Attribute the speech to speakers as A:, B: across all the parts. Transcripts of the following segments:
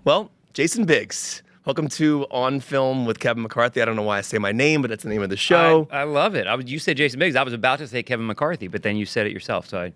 A: Well, Jason Biggs, welcome to On Film with Kevin McCarthy. I don't know why I say my name, but that's the name of the show.
B: I love it. You said Jason Biggs. I was about to say Kevin McCarthy, but then you said it yourself. But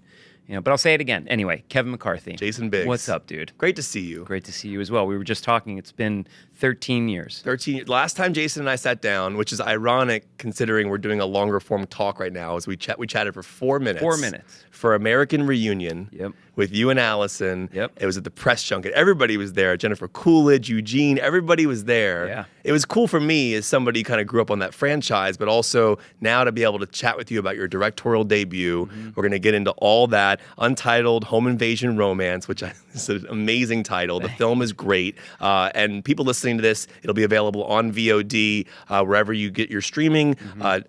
B: I'll say it again. Anyway, Kevin McCarthy.
A: Jason Biggs.
B: What's up, dude?
A: Great to see you.
B: Great to see you as well. We were just talking. It's been 13 years.
A: 13 years. Last time Jason and I sat down, which is ironic considering we're doing a longer form talk right now, is we chatted for 4 minutes.
B: 4 minutes.
A: For American Reunion.
B: Yep.
A: With you and Allison.
B: Yep.
A: It was at the press junket. Everybody was there. Jennifer Coolidge, Eugene, everybody was there.
B: Yeah.
A: It was cool for me as somebody who kind of grew up on that franchise, but also now to be able to chat with you about your directorial debut. Mm-hmm. We're going to get into all that. Untitled Home Invasion Romance, which is an amazing title. The film is great. And people listening to this, it'll be available on VOD, wherever you get your streaming,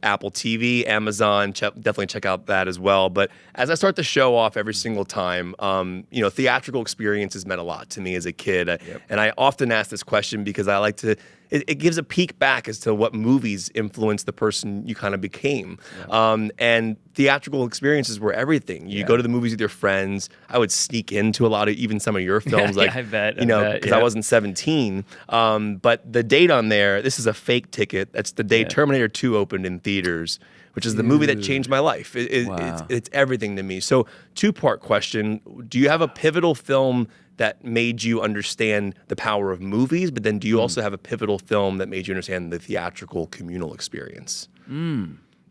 A: Apple TV, Amazon. Definitely check out that as well. But as I start the show off every single time, theatrical experiences meant a lot to me as a kid.
B: Yep.
A: And I often ask this question because I like to, it gives a peek back as to what movies influenced the person you kind of became. Yeah. And theatrical experiences were everything. You go to the movies with your friends. I would sneak into a lot of, even some of your films,
B: I bet.
A: Because I wasn't 17. But the date on there, this is a fake ticket. That's the day Terminator 2 opened in theaters, which is the movie that changed my life. It's everything to me. So, two-part question. Do you have a pivotal film that made you understand the power of movies, but then do you also have a pivotal film that made you understand the theatrical communal experience?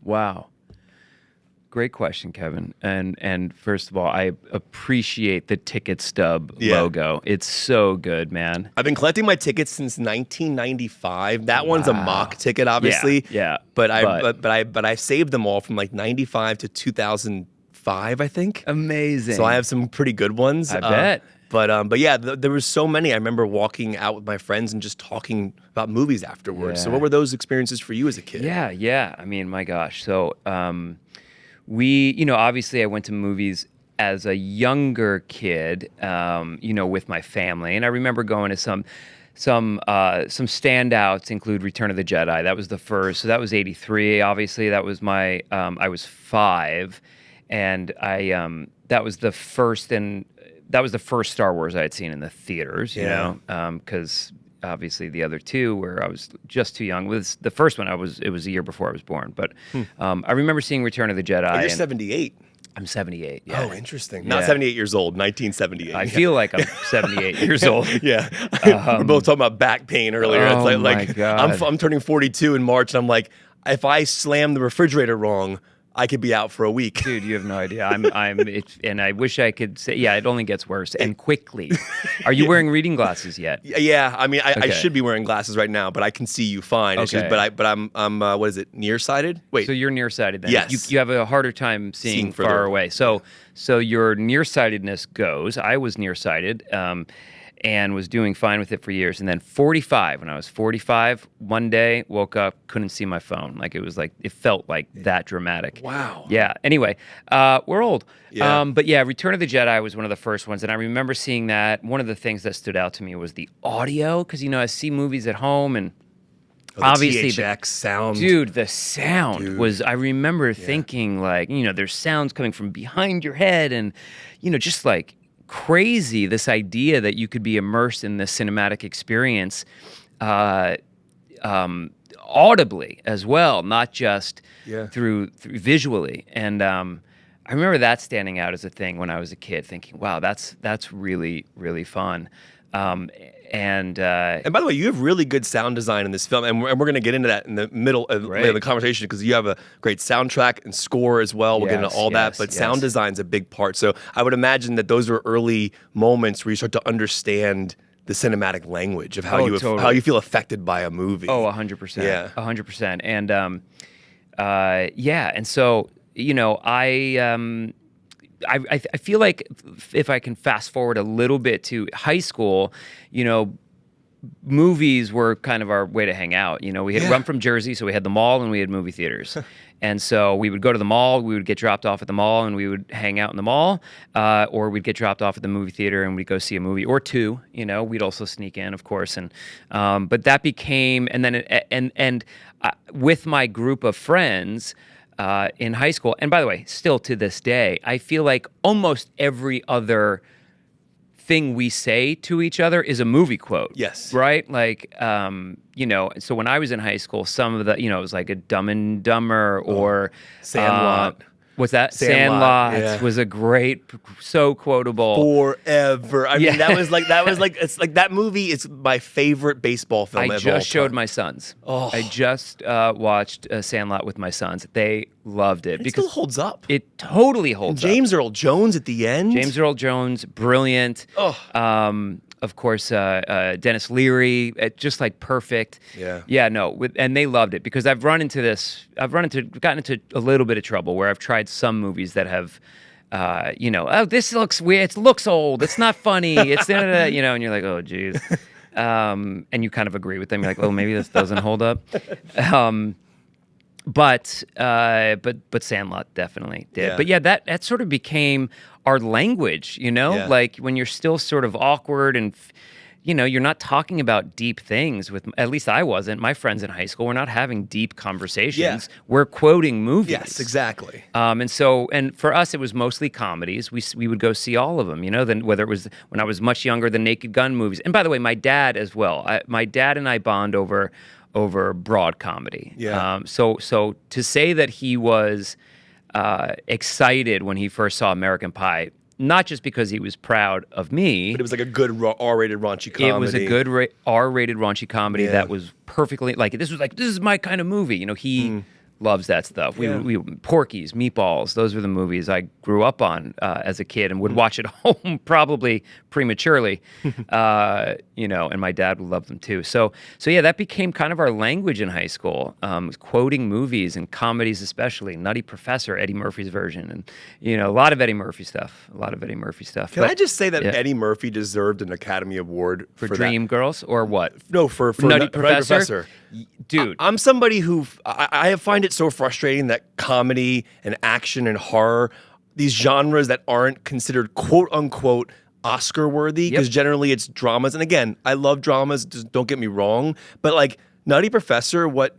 B: Wow. Great question, Kevin. And first of all, I appreciate the ticket stub logo. It's so good, man.
A: I've been collecting my tickets since 1995. That one's a mock ticket, obviously.
B: Yeah.
A: But I saved them all from like 95 to 2005, I think.
B: Amazing.
A: So I have some pretty good ones.
B: I bet.
A: But yeah, there was so many. I remember walking out with my friends and just talking about movies afterwards.
B: Yeah.
A: So what were those experiences for you as a kid?
B: Yeah. I mean, my gosh. So obviously I went to movies as a younger kid, with my family. And I remember going to some standouts include Return of the Jedi. That was the first. So that was 83. Obviously, that was my, I was 5. And that was the first Star Wars I had seen in the theaters, because obviously the other two where I was just too young. With the first one, it was a year before I was born. But I remember seeing Return of the Jedi.
A: Oh, you're 78.
B: I'm 78. Yeah.
A: Oh, interesting. Not 78 years old. 1978.
B: I feel like I'm 78 years old.
A: Yeah. We're both talking about back pain earlier.
B: Oh,
A: it's
B: my God.
A: I'm turning 42 in March, and I'm like, if I slam the refrigerator wrong, I could be out for a week.
B: Dude, you have no idea. And I wish I could say, it only gets worse and quickly. Are you wearing reading glasses yet?
A: Yeah, I mean, I should be wearing glasses right now, but I can see you fine. It's
B: Okay.
A: just, but I'm what is it? Nearsighted? Wait.
B: So you're nearsighted then?
A: Yes.
B: You have a harder time seeing
A: further
B: far away. So your nearsightedness goes. I was nearsighted. And was doing fine with it for years. And then 45, when I was 45, one day, woke up, couldn't see my phone. It felt like that dramatic.
A: Wow.
B: Yeah. Anyway, we're old.
A: Yeah.
B: But yeah, Return of the Jedi was one of the first ones. And I remember seeing that. One of the things that stood out to me was the audio. Because, I see movies at home and obviously
A: the THX sound.
B: Dude, the sound was, I remember thinking there's sounds coming from behind your head and, just like, crazy, this idea that you could be immersed in this cinematic experience audibly as well, not just through visually. And I remember that standing out as a thing when I was a kid, thinking, wow, that's really, really fun. And
A: by the way, you have really good sound design in this film, and we're going to get into that in the middle of the conversation because you have a great soundtrack and score as well. We'll get into all that, but sound design's a big part. So I would imagine that those are early moments where you start to understand the cinematic language of how how you feel affected by a movie.
B: Oh, 100%.
A: Yeah,
B: 100%. And and so I feel like if I can fast forward a little bit to high school, movies were kind of our way to hang out. I'm from Jersey, so we had the mall and we had movie theaters. And so we would go to the mall, we would get dropped off at the mall and we would hang out in the mall, or we'd get dropped off at the movie theater and we'd go see a movie or two, we'd also sneak in, of course. And, but that became, and then, with my group of friends, in high school, and by the way, still to this day, I feel like almost every other thing we say to each other is a movie quote.
A: Yes.
B: Right? Like, you know, so when I was in high school, some of the, you know, it was like a Dumb and Dumber or
A: Sandlot.
B: What's that?
A: Sandlot,
B: Sandlot
A: yeah.
B: was a great, so quotable.
A: Forever. I mean,
B: Yeah.
A: that was like it's like that movie is my favorite baseball film
B: I
A: of all
B: just showed
A: time.
B: my sons.
A: Oh.
B: I just watched Sandlot with my sons. They loved it
A: It
B: because
A: still holds up.
B: it totally holds up.
A: James Earl Jones at the end.
B: James Earl Jones, brilliant.
A: Oh.
B: Of course, Dennis Leary, just like perfect.
A: Yeah.
B: Yeah, no, and they loved it because I've gotten into a little bit of trouble where I've tried some movies that have, you know, oh, this looks weird. It looks old. It's not funny. It's, you know, and you're like, oh, geez. And you kind of agree with them. You're like, oh, maybe this doesn't hold up. But Sandlot definitely did.
A: Yeah.
B: But yeah, that sort of became our language, you know?
A: Yeah.
B: Like when you're still sort of awkward and you know, you're not talking about deep things with, at least I wasn't. My friends in high school were not having deep conversations.
A: Yeah.
B: We're quoting movies.
A: Yes, exactly.
B: And for us, it was mostly comedies. We would go see all of them, you know, then whether it was when I was much younger, the Naked Gun movies. And by the way, my dad as well. My dad and I bond over broad comedy.
A: Yeah.
B: So to say that he was excited when he first saw American Pie, not just because he was proud of me,
A: But it was like a good R-rated raunchy comedy.
B: it was a good R-rated raunchy comedy
A: Yeah.
B: that was perfectly this is my kind of movie. You know, he loves that stuff.
A: Yeah.
B: We Porky's, Meatballs, those were the movies I grew up on as a kid and would watch at home probably prematurely. You know, and my dad would love them too. So yeah, that became kind of our language in high school. Quoting movies and comedies, especially Nutty Professor, Eddie Murphy's version, and you know, a lot of Eddie Murphy stuff.
A: Can I just say that
B: yeah.
A: Eddie Murphy deserved an Academy Award
B: for
A: that?
B: Dream Girls or what?
A: No, for
B: Nutty
A: Nutty
B: Professor? Dude.
A: I'm somebody who I find it so frustrating that comedy and action and horror, these genres that aren't considered quote unquote Oscar worthy, because generally it's dramas. And again, I love dramas. Just don't get me wrong, but like Nutty Professor, what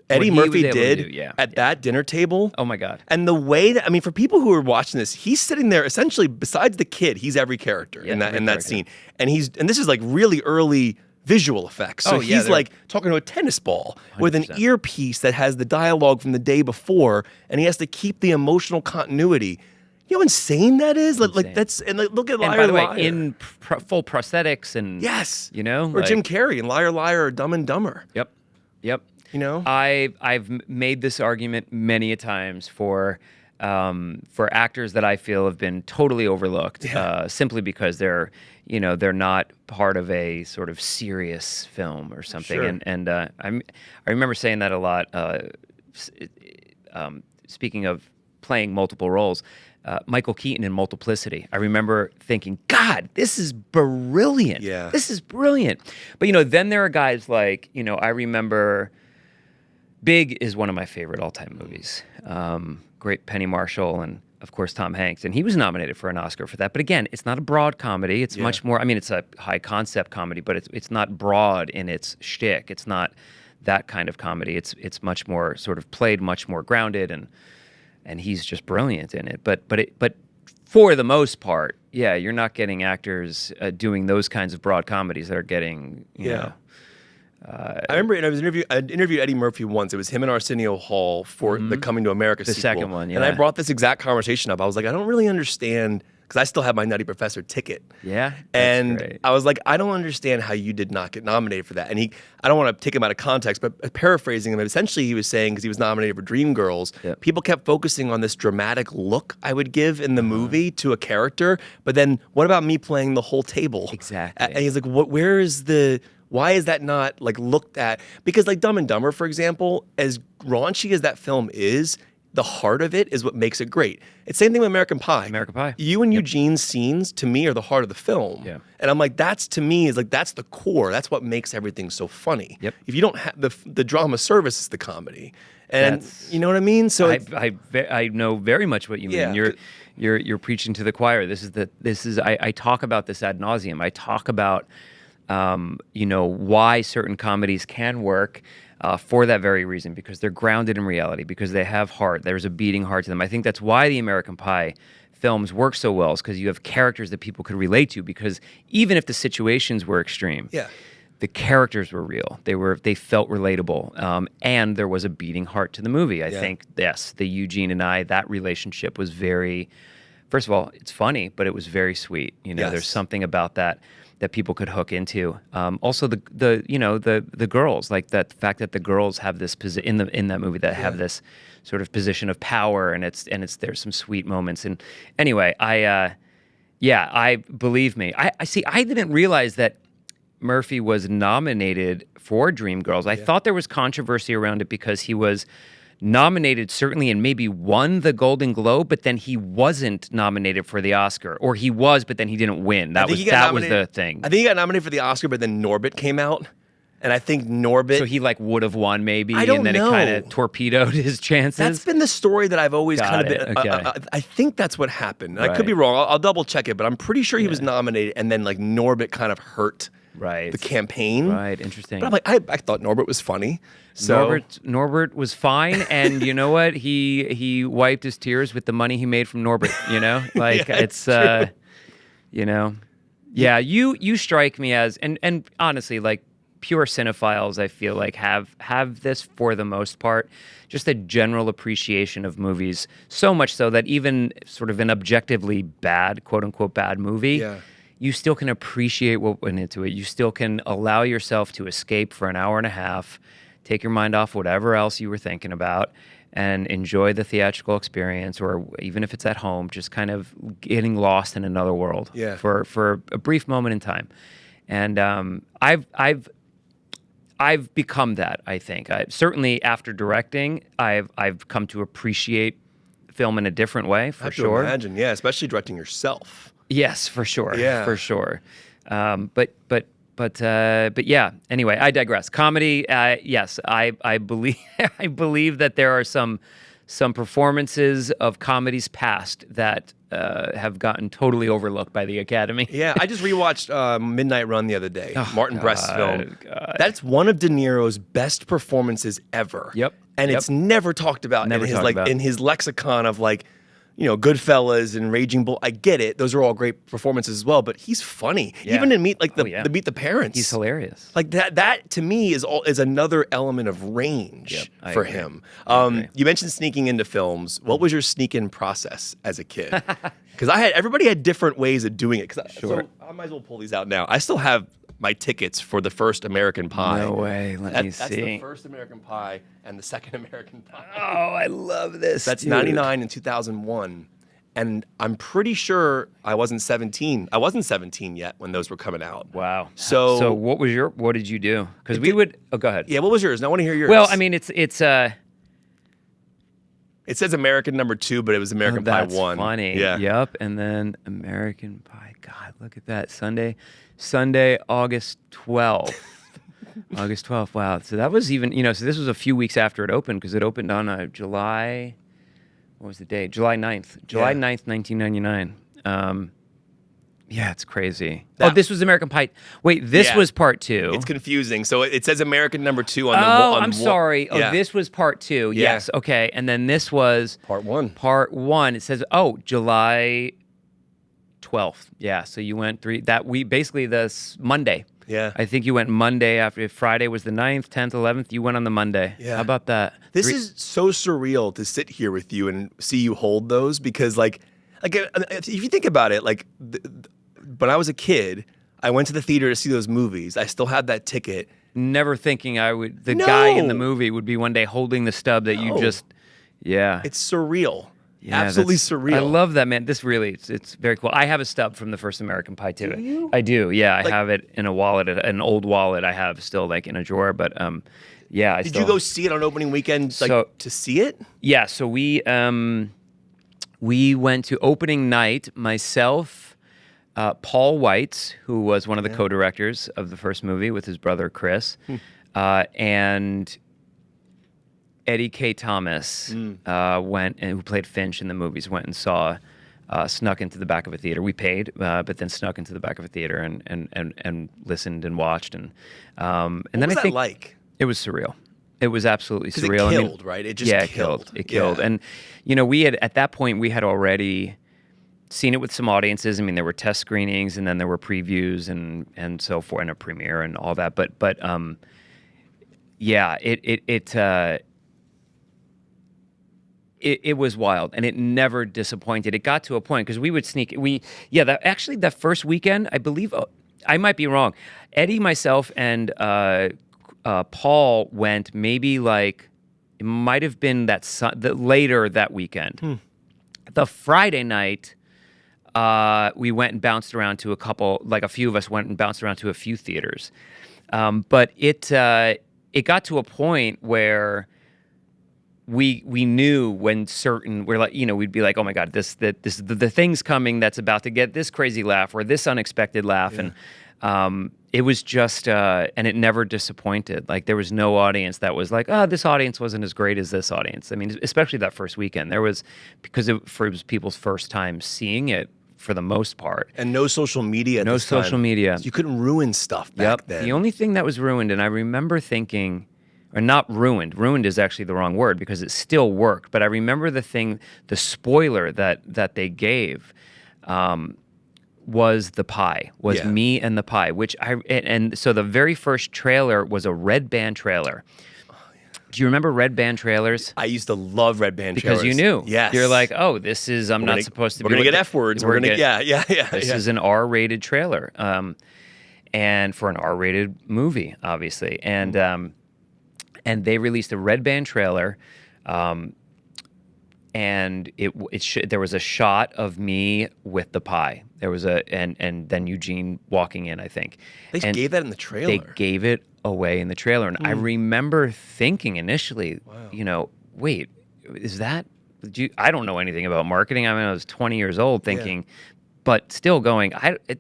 A: Eddie
B: he
A: Murphy
B: was able to
A: did
B: do, yeah.
A: at that dinner table.
B: Oh my God.
A: And the way that, I mean, for people who are watching this, he's sitting there essentially, besides the kid, he's every character in that
B: every
A: scene. And this is like really early visual effects. So he's like talking to a tennis ball 100%. With an earpiece that has the dialogue from the day before, and he has to keep the emotional continuity. You know how insane that is? Like that's, and like, look at Liar
B: And by the way,
A: Liar.
B: in full prosthetics and
A: Yes.
B: you know,
A: or Jim Carrey in Liar Liar or Dumb and Dumber.
B: Yep.
A: You know,
B: I've made this argument many a times for actors that I feel have been totally overlooked, simply because they're not part of a sort of serious film or something.
A: Sure.
B: And I remember saying that a lot. Speaking of playing multiple roles. Michael Keaton in Multiplicity. I remember thinking, God, this is brilliant.
A: Yeah.
B: This is brilliant. But, you know, then there are guys like, you know, I remember Big is one of my favorite all-time movies. Great Penny Marshall and, of course, Tom Hanks. And he was nominated for an Oscar for that. But again, it's not a broad comedy. It's much more, I mean, it's a high-concept comedy, but it's not broad in its shtick. It's not that kind of comedy. It's much more sort of played much more grounded and he's just brilliant in it. But for the most part, yeah, you're not getting actors doing those kinds of broad comedies that are getting, you know.
A: I remember I interviewed Eddie Murphy once. It was him and Arsenio Hall for the Coming to America sequel.
B: The second one, yeah.
A: And I brought this exact conversation up. I was like, I don't really understand, because I still have my Nutty Professor ticket.
B: Yeah,
A: and
B: great.
A: I was like, I don't understand how you did not get nominated for that. And I don't want to take him out of context, but paraphrasing him, essentially he was saying, because he was nominated for Dreamgirls, people kept focusing on this dramatic look I would give in the movie to a character, but then what about me playing the whole table?
B: Exactly.
A: And he's like, why is that not like looked at? Because like Dumb and Dumber, for example, as raunchy as that film is, the heart of it is what makes it great. It's the same thing with American Pie.
B: American Pie.
A: You and Eugene's scenes, to me, are the heart of the film.
B: Yeah.
A: And I'm like, that's to me is like, that's the core. That's what makes everything so funny.
B: Yep.
A: If you don't have the drama service is the comedy. And you know what I mean? So
B: I know very much what you mean.
A: Yeah.
B: You're preaching to the choir. I talk about this ad nauseum. I talk about you know, why certain comedies can work for that very reason, because they're grounded in reality, because they have heart. There's a beating heart to them. I think that's why the American Pie films work so well is because you have characters that people could relate to, because even if the situations were extreme, the characters were real. They felt relatable, and there was a beating heart to the movie. I think, yes, the Eugene and I, that relationship was very, first of all, it's funny, but it was very sweet. You know, there's something about that people could hook into. Also, the girls, like that, the fact that the girls have this position in that movie, that have this sort of position of power, and there's some sweet moments. And anyway, I believe me, I see. I didn't realize that Murphy was nominated for Dreamgirls. I thought there was controversy around it because he was nominated, certainly, and maybe won the Golden Globe, but then he wasn't nominated for the Oscar. Or he was, but then he didn't win. That was the thing.
A: I think he got nominated for the Oscar, but then Norbit came out. And I think Norbit...
B: So he would have won maybe,
A: I don't
B: and then
A: know.
B: It kind of torpedoed his chances?
A: That's been the story that I've always
B: Got
A: kind of
B: it.
A: been...
B: Okay.
A: I think that's what happened. I
B: Right.
A: could be wrong. I'll double check it, but I'm pretty sure he was nominated, and then like Norbit kind of hurt the campaign.
B: Right, interesting.
A: But I'm like, I thought Norbit was funny. So
B: Norbert was fine, and you know what? He wiped his tears with the money he made from Norbert. You know, like it's you know, you strike me as, and honestly, like pure cinephiles, I feel like have this for the most part, just a general appreciation of movies. So much so that even sort of an objectively bad, quote unquote, bad movie. You still can appreciate what went into it. You still can allow yourself to escape for an hour and a half, take your mind off whatever else you were thinking about, and enjoy the theatrical experience, or even if it's at home, just kind of getting lost in another world for a brief moment in time. And I've become that, I think. Certainly after directing, I've come to appreciate film in a different way, for sure.
A: I imagine, especially directing yourself.
B: Yes, for sure. For sure. But yeah. Anyway, I digress. Comedy. Yes, I believe I believe that there are some performances of comedies past that have gotten totally overlooked by the Academy.
A: I just rewatched Midnight Run the other day. Martin Brest's film.
B: God.
A: That's one of De Niro's best performances ever. And it's never talked about in his lexicon of like, you know, Goodfellas and Raging Bull. I get it; those are all great performances as well. But he's funny, even in Meet the Parents.
B: He's hilarious.
A: Like that to me is another element of range for him. You mentioned sneaking into films. What was your sneak-in process as a kid? Because everybody had different ways of doing it. So I might as well pull these out now. I still have my tickets for the first American Pie.
B: No way. Let me see.
A: That's the first American Pie and the second American Pie.
B: Oh, I love this.
A: That's 99 and 2001. And I'm pretty sure I wasn't 17. I wasn't 17 yet when those were coming out.
B: Wow.
A: So
B: what did you do? Because we would. Oh, go ahead.
A: Yeah. What was yours? I want to hear yours.
B: Well, I mean, it's.
A: It says American #2, but it was American Pie 1.
B: That's funny.
A: Yeah.
B: Yep. And then American Pie. God, look at that. Sunday, August 12th. August 12th. Wow. So that was even, so this was a few weeks after it opened, because it opened on July, what was the date? July 9th. July 9th, 1999. Yeah, it's crazy. This was American Pie. Wait, this was part 2.
A: It's confusing. So it says American #2 on the
B: I'm sorry. This was part 2.
A: Yeah.
B: Yes. Okay. And then this was
A: part 1.
B: Part 1. It says, July 12th. Yeah. So you went basically this Monday.
A: Yeah.
B: I think you went Monday after Friday was the 9th, 10th, 11th. You went on the Monday.
A: Yeah.
B: How about that?
A: This is so surreal to sit here with you and see you hold those, because like if you think about it, like when I was a kid, I went to the theater to see those movies. I still had that ticket.
B: Never thinking the guy in the movie would be one day holding the stub that you just,
A: It's surreal.
B: Yeah,
A: absolutely surreal.
B: I love that, man. This really, it's very cool. I have a stub from the first American Pie too.
A: Do you?
B: I do. Yeah, I have it in a wallet, an old wallet. I have still like in a drawer, but yeah.
A: Did you go see it on opening weekend, to see it?
B: Yeah. So we went to opening night. Myself, Paul Weitz, who was one of the co-directors of the first movie with his brother Chris, and Eddie K. Thomas went, and who played Finch in the movies, went and saw, snuck into the back of a theater. We paid, but then snuck into the back of a theater and listened and watched. And
A: what
B: then
A: was
B: I think
A: that like?
B: It was surreal. It was absolutely surreal.
A: It killed, right? It just
B: killed. It killed. And we had, at that point, we had already seen it with some audiences. I mean, there were test screenings, and then there were previews and so forth, and a premiere and all that. But yeah, it was wild, and it never disappointed. It got to a point because we would sneak. That first weekend, I believe, I might be wrong. Eddie, myself, and Paul went maybe like it might have been later that weekend. The Friday night, we went and bounced around to a few of us went and bounced around to a few theaters, but it got to a point where we knew when we're like, we'd be like, oh my God, the thing's coming that's about to get this crazy laugh or this unexpected laugh. Yeah. And it was just, and it never disappointed. Like there was no audience that was like, oh, this audience wasn't as great as this audience. I mean, especially that first weekend, because it was people's first time seeing it for the most part.
A: And no social media.
B: No social media.
A: So you couldn't ruin stuff back then.
B: The only thing that was ruined, and I remember thinking, or not ruined. Ruined is actually the wrong word because it still worked. But I remember the spoiler that they gave was the pie, me and the pie, and so the very first trailer was a red band trailer. Do you remember red band trailers?
A: I used to love red band trailers.
B: Because you knew.
A: Yes.
B: You're like, oh, this is, I'm not supposed to be.
A: We're going to get F words.
B: This is an R-rated trailer. And for an R-rated movie, obviously. And they released a red band trailer, and there was a shot of me with the pie. There was and then Eugene walking in, I think.
A: They gave that in the trailer.
B: They gave it away in the trailer, and I remember thinking initially, wait, is that? I don't know anything about marketing. I mean, I was 20 years old, thinking, but still going,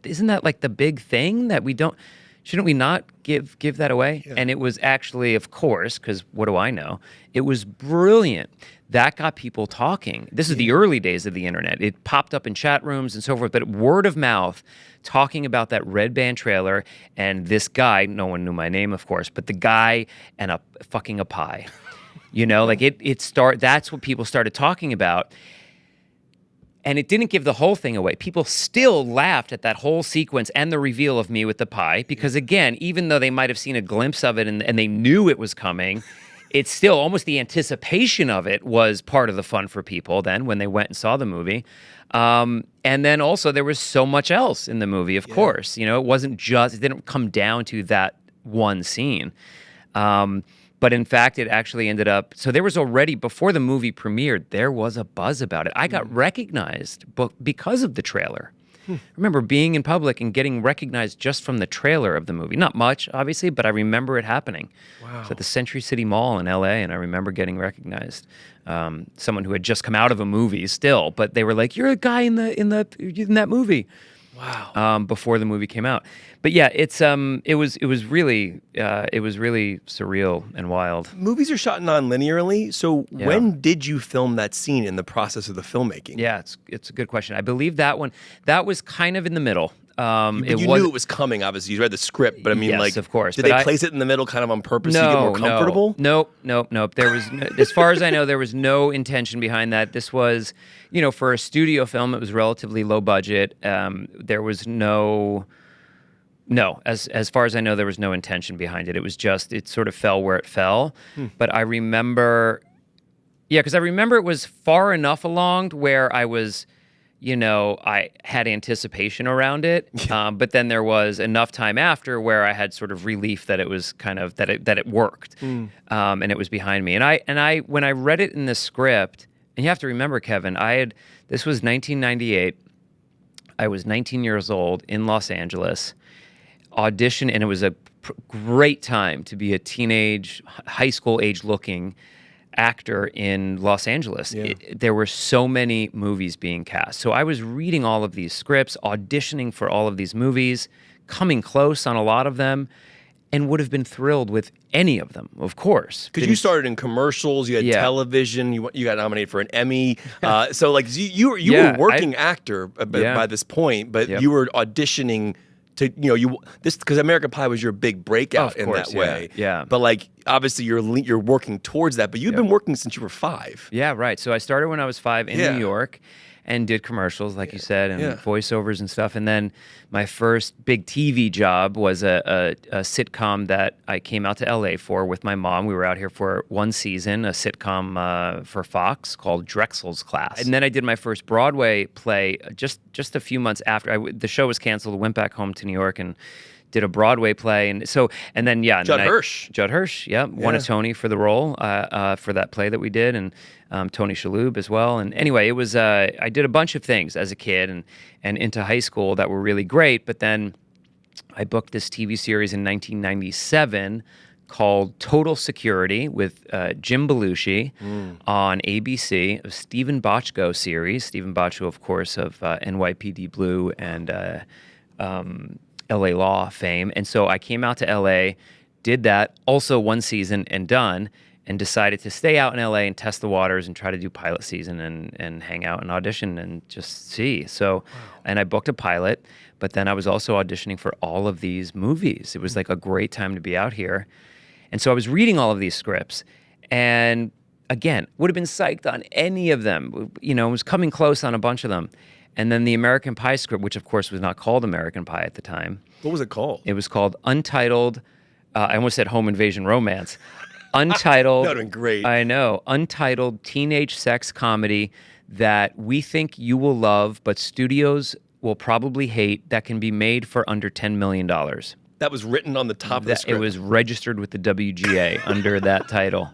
B: isn't that like the big thing that we don't? Shouldn't we not give that away? Yeah. And it was actually, of course, because what do I know? It was brilliant. That got people talking. This is the early days of the internet. It popped up in chat rooms and so forth, but word of mouth, talking about that red band trailer and this guy, no one knew my name, of course, but the guy and a pie. That's what people started talking about. And it didn't give the whole thing away. People still laughed at that whole sequence and the reveal of me with the pie because, again, even though they might have seen a glimpse of it and they knew it was coming, it's still almost the anticipation of it was part of the fun for people then when they went and saw the movie. And then also there was so much else in the movie, of course. It didn't come down to that one scene. But in fact, it actually ended up, so there was already, before the movie premiered, there was a buzz about it. I got recognized because of the trailer. I remember being in public and getting recognized just from the trailer of the movie. Not much, obviously, but I remember it happening. Wow. It was at the Century City Mall in LA, and I remember getting recognized. Someone who had just come out of a movie still, but they were like, you're a guy in that movie. Wow. Before the movie came out. But yeah, it was really surreal and wild.
A: Movies are shot non-linearly, so when did you film that scene in the process of the filmmaking?
B: Yeah, it's a good question. I believe that was kind of in the middle.
A: You knew it was coming, obviously. You read the script, but I mean,
B: yes, of course.
A: Did they place it in the middle kind of on purpose to get more comfortable?
B: Nope. There was, as far as I know, there was no intention behind that. This was, for a studio film, it was relatively low budget. There was as far as I know, there was no intention behind it. It was just, it sort of fell where it fell. But I remember, because I remember it was far enough along where I was, I had anticipation around it, but then there was enough time after where I had sort of relief that it was kind of that it worked, and it was behind me. And I when I read it in the script, and you have to remember, Kevin, this was 1998. I was 19 years old in Los Angeles, audition, and it was a great time to be a teenage, high school age looking actor in Los Angeles. There were so many movies being cast. So I was reading all of these scripts, auditioning for all of these movies, coming close on a lot of them, and would have been thrilled with any of them, of course.
A: Because you started in commercials, you had television, you got nominated for an Emmy. So like you were a working actor by this point, but you were auditioning to, because American Pie was your big breakout in that way.
B: Yeah.
A: But like, obviously you're working towards that, but you've been working since you were 5.
B: Yeah, right. So I started when I was 5 in New York. and did commercials, like you said, and voiceovers and stuff. And then my first big TV job was a sitcom that I came out to LA for with my mom. We were out here for one season, a sitcom for Fox called Drexel's Class. And then I did my first Broadway play just a few months after. The show was canceled. I went back home to New York and did a Broadway play, and then
A: Judd Hirsch,
B: won a Tony for the role for that play that we did, and Tony Shalhoub as well. And anyway, it was I did a bunch of things as a kid and into high school that were really great. But then I booked this TV series in 1997 called Total Security with Jim Belushi on ABC, a Stephen Bochco series. Stephen Bochco, of course, of NYPD Blue and LA Law fame. And so I came out to LA, did that, also one season and done, and decided to stay out in LA and test the waters and try to do pilot season and hang out and audition and just see. So, and I booked a pilot, but then I was also auditioning for all of these movies. It was like a great time to be out here. And so I was reading all of these scripts and again, would have been psyched on any of them. You know, was coming close on a bunch of them. And then the American Pie script, which of course was not called American Pie at the time.
A: What was it called?
B: It was called Untitled, I almost said Home Invasion Romance. Untitled.
A: That would have been great.
B: I know. Untitled teenage sex comedy that we think you will love, but studios will probably hate, that can be made for under $10 million.
A: That was written on the top of the script.
B: It was registered with the WGA under that title.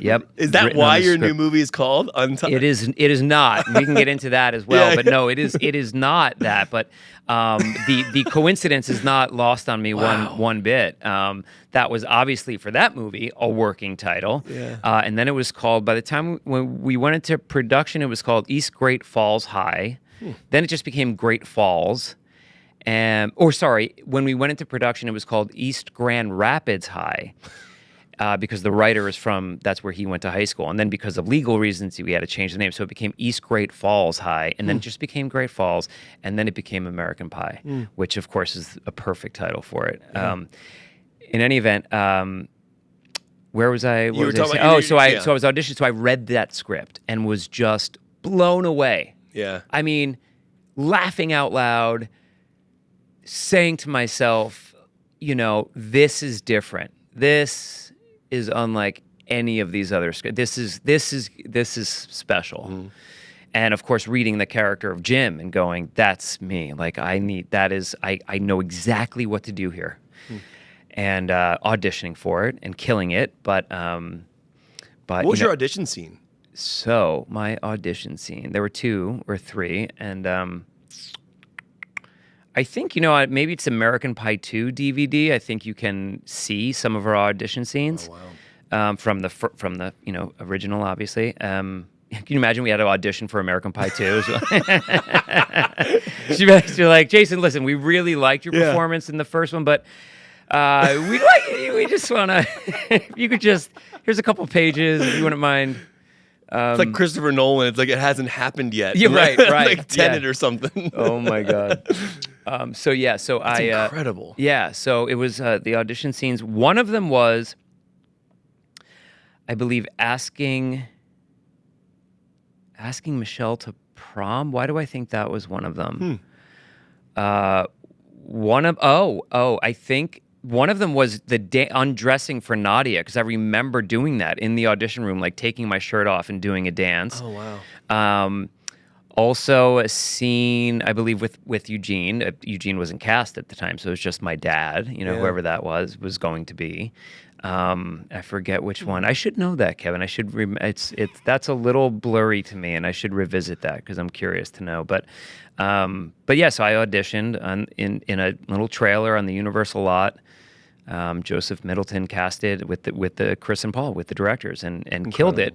B: Yep.
A: Is that why your new movie is called Untitled?
B: It is not. We can get into that as well. But no, it is not that. But the coincidence is not lost on me one bit. That was obviously for that movie a working title.
A: Yeah.
B: And then it was called, by the time when we went into production, it was called East Great Falls High. Then it just became Great Falls. When we went into production, it was called East Grand Rapids High. Because the writer is that's where he went to high school. And then because of legal reasons, we had to change the name. So it became East Great Falls High, and then it just became Great Falls, and then it became American Pie, which of course is a perfect title for it. In any event, where was I? So I was auditioning. So I read that script and was just blown away.
A: Yeah.
B: I mean, laughing out loud, saying to myself, you know, this is different. This is unlike any of these other scripts. This is special. And of course, reading the character of Jim and going, that's me. Like I know exactly what to do here. And auditioning for it and killing it. But
A: what was your audition scene?
B: So my audition scene, there were 2 or 3, and I think, maybe it's American Pie 2 DVD. I think you can see some of our audition scenes.
A: Oh, wow.
B: From the original, obviously. Can you imagine we had to audition for American Pie 2? She's like, Jason, listen, we really liked your performance in the first one, but we just want to, if you could just, here's a couple pages, if you wouldn't mind.
A: It's like Christopher Nolan. It's like it hasn't happened yet.
B: Yeah, right.
A: Like Tenet or something.
B: Oh my God. So
A: That's incredible.
B: Yeah, so it was the audition scenes. One of them was, I believe, asking Michelle to prom. Why do I think that was one of them? I think one of them was the day undressing for Nadia, because I remember doing that in the audition room, like taking my shirt off and doing a dance.
A: Oh, wow.
B: Also a scene, I believe, with Eugene. Eugene wasn't cast at the time, so it was just my dad, whoever that was going to be. I forget which one. I should know that, Kevin. I should. That's a little blurry to me, and I should revisit that because I'm curious to know. But yeah. So I auditioned in a little trailer on the Universal lot. Joseph Middleton casted with the Chris and Paul, with the directors, and killed it.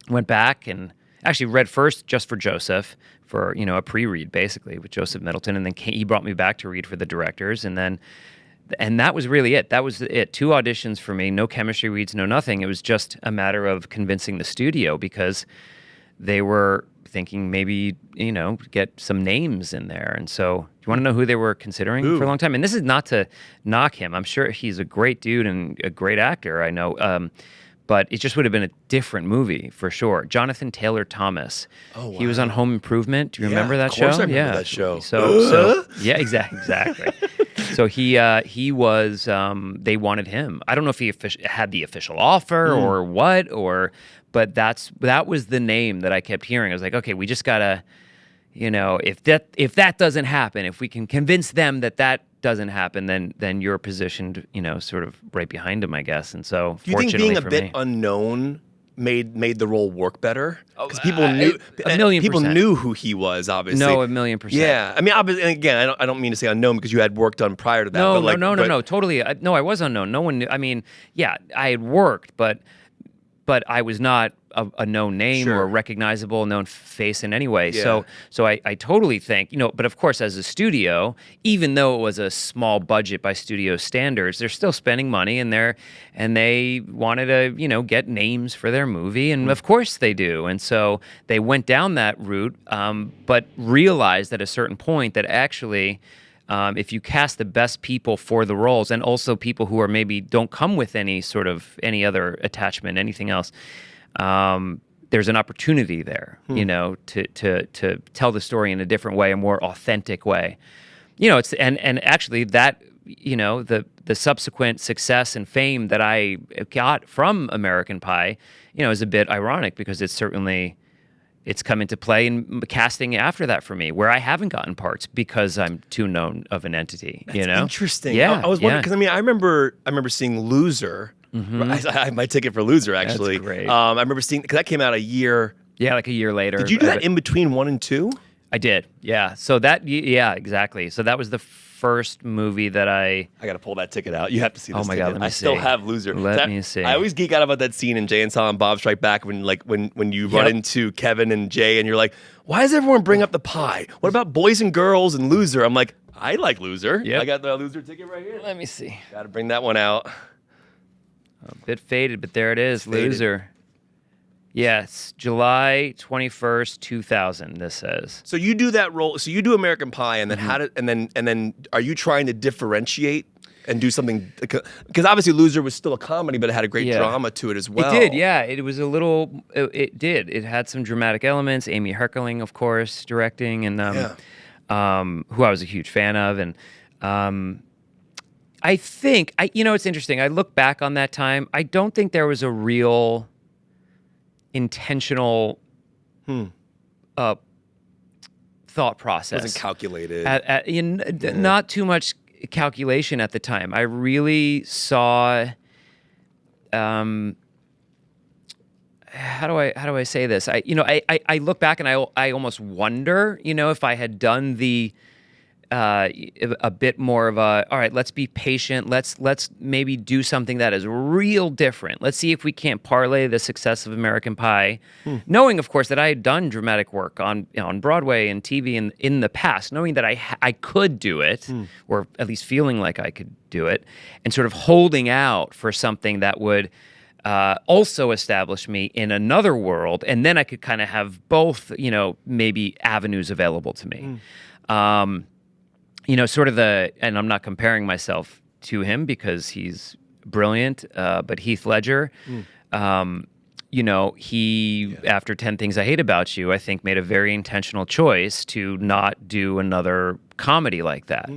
B: Went back and actually read first just for Joseph, for a pre-read basically with Joseph Middleton, and then he brought me back to read for the directors, and that was really it. That was it. 2 auditions for me, no chemistry reads, no nothing. It was just a matter of convincing the studio, because they were thinking maybe, get some names in there. And so, do you want to know who they were considering for a long time? And this is not to knock him. I'm sure he's a great dude and a great actor, I know. but it just would have been a different movie for sure. Jonathan Taylor Thomas.
A: Oh,
B: He was on Home Improvement. Do you remember that show?
A: Of course I remember that show.
B: So yeah, exactly. So he was. They wanted him. I don't know if he had the official offer or what, but that was the name that I kept hearing. I was like, okay, we just gotta, if that doesn't happen, if we can convince them that doesn't happen, then you're positioned, sort of right behind him, I guess. And so,
A: do you think
B: fortunately
A: being a
B: for
A: bit
B: me,
A: unknown made the role work better? Because people knew people
B: %.
A: knew who he was, obviously.
B: No, 1,000,000%.
A: Yeah, I mean, obviously, and again, I don't mean to say unknown because you had work done prior to that.
B: No,
A: but
B: no, totally. No, I was unknown. No one knew. I mean, yeah, I had worked, but I was not a known name or a recognizable known face in any way.
A: Yeah.
B: So I totally think, but of course, as a studio, even though it was a small budget by studio standards, they're still spending money and they wanted to, get names for their movie. And of course they do. And so they went down that route, but realized at a certain point that actually, if you cast the best people for the roles, and also people who are maybe don't come with any other attachment, anything else, there's an opportunity there, to tell the story in a different way, a more authentic way. It's and actually that, the subsequent success and fame that I got from American Pie, is a bit ironic because it's come into play in casting after that for me, where I haven't gotten parts because I'm too known of an entity.
A: That's interesting.
B: Yeah,
A: I was wondering because I remember seeing Loser. I had my ticket for Loser actually.
B: That's great.
A: I remember seeing because that came out a year.
B: Yeah, like a year later.
A: Did you do that in between 1 and 2?
B: I did. Yeah. So exactly. So that was the first movie that I
A: got to pull that ticket out. You have to see this.
B: Oh my
A: ticket.
B: God, let me
A: I still
B: see.
A: have Loser.
B: Let me see.
A: I always geek out about that scene in Jay and Silent Bob Strike Back when you run into Kevin and Jay and you're like, why does everyone bring up the pie? What about Boys and Girls and Loser? I'm like, I like Loser.
B: Yep.
A: I got the Loser ticket right here.
B: Let me see.
A: Got to bring that one out.
B: A bit faded, but there it is.
A: Faded.
B: Loser. Yes, July 21st, 2000. This says.
A: So you do that role. So you do American Pie, and then and then are you trying to differentiate and do something? Because obviously Loser was still a comedy, but it had a great drama to it as well.
B: It did, yeah. It was a little. It did. It had some dramatic elements. Amy Herkeling, of course, directing, and who I was a huge fan of, and. I think it's interesting. I look back on that time. I don't think there was a real intentional thought process.
A: It wasn't calculated.
B: Not too much calculation at the time. I really saw. How do I say this? I look back and I almost wonder, if I had done the. A bit more of all right, let's be patient. Let's maybe do something that is real different. Let's see if we can't parlay the success of American Pie, knowing, of course, that I had done dramatic work on Broadway and TV in the past, knowing that I could do it, or at least feeling like I could do it, and sort of holding out for something that would also establish me in another world, and then I could kind of have both, maybe avenues available to me. Sort of and I'm not comparing myself to him because he's brilliant, but Heath Ledger, he, after 10 Things I Hate About You, I think made a very intentional choice to not do another comedy like that,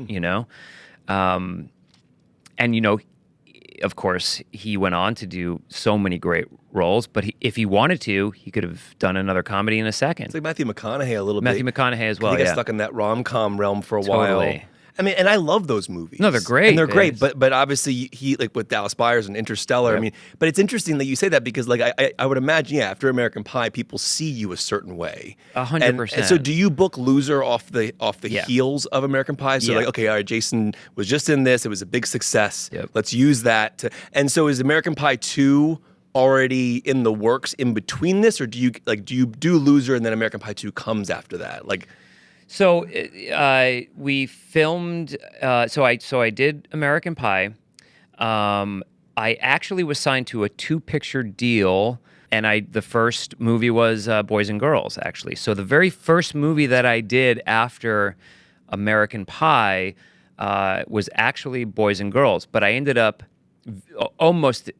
B: of course, he went on to do so many great roles, but if he wanted to, he could have done another comedy in a second.
A: It's like Matthew McConaughey a little bit.
B: Matthew McConaughey as well,
A: He got stuck in that rom-com realm for a
B: Totally.
A: while. I mean, and I love those movies.
B: No, they're great.
A: And they're great, but obviously he like with Dallas Buyers and Interstellar.
B: Yep.
A: I mean, but it's interesting that you say that because like I would imagine, after American Pie, people see you a certain way.
B: 100%.
A: And so do you book Loser off the heels of American Pie? So like, okay, all right, Jason was just in this. It was a big success.
B: Yep.
A: Let's use that. And so is American Pie 2 already in the works in between this, or do you do Loser and then American Pie 2 comes after that? Like.
B: So we filmed. So I did American Pie. I actually was signed to a 2-picture deal, and the first movie was Boys and Girls, actually. So the very first movie that I did after American Pie was actually Boys and Girls, but I ended up almost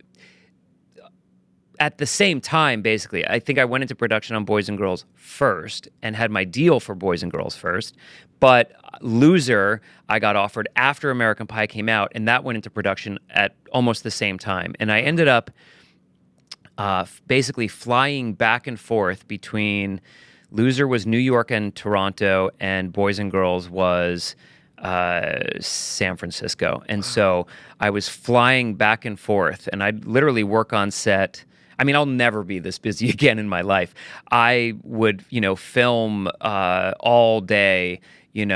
B: at the same time, basically, I think I went into production on Boys and Girls first and had my deal for Boys and Girls first. But Loser, I got offered after American Pie came out, and that went into production at almost the same time. And I ended up basically flying back and forth between Loser was New York and Toronto, and Boys and Girls was San Francisco. And so I was flying back and forth, and I'd literally work on set. I mean, I'll never be this busy again in my life. I would, film all day, in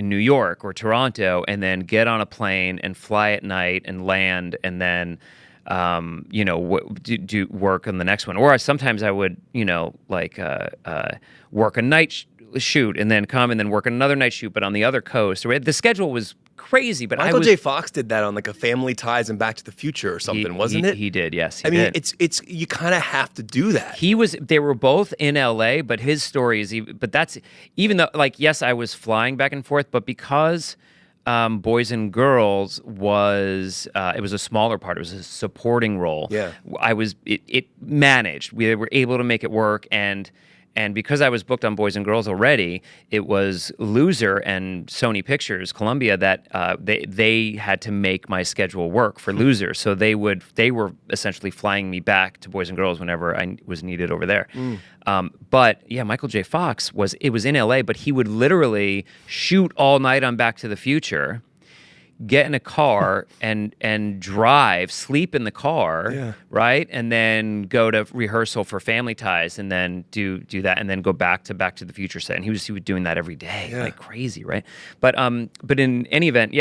B: New York or Toronto, and then get on a plane and fly at night and land, and then, do work on the next one. Or sometimes I would, work a night shoot and then come and then work another night shoot, but on the other coast. The schedule was crazy, but
A: Michael J. Fox did that on like a Family Ties and Back to the Future or something, wasn't it?
B: He did, yes.
A: I mean, it's you kind of have to do that.
B: They were both in LA, but his story is, but that's, even though, yes, I was flying back and forth, but because Boys and Girls was, it was a smaller part, it was a supporting role.
A: Yeah.
B: It managed. We were able to make it work, and because I was booked on Boys and Girls already, it was Loser and Sony Pictures, Columbia, that they had to make my schedule work for Loser. So they were essentially flying me back to Boys and Girls whenever I was needed over there. But yeah, Michael J. Fox was in LA, but he would literally shoot all night on Back to the Future, get in a car and drive, sleep in the car, right? And then go to rehearsal for Family Ties, and then do that, and then go back to the Future set. And he was doing that every day, like crazy, right? But in any event,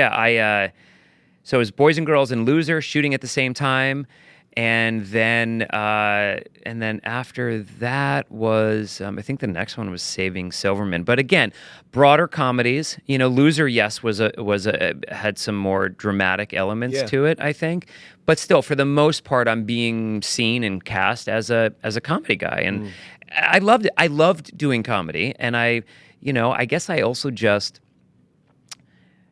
B: so it was Boys and Girls and Loser shooting at the same time. And then after that was, I think the next one was Saving Silverman. But again, broader comedies. Loser, yes, had some more dramatic elements to it, I think. But still, for the most part, I'm being seen and cast as a comedy guy, and I loved it. I loved doing comedy, and I guess I also just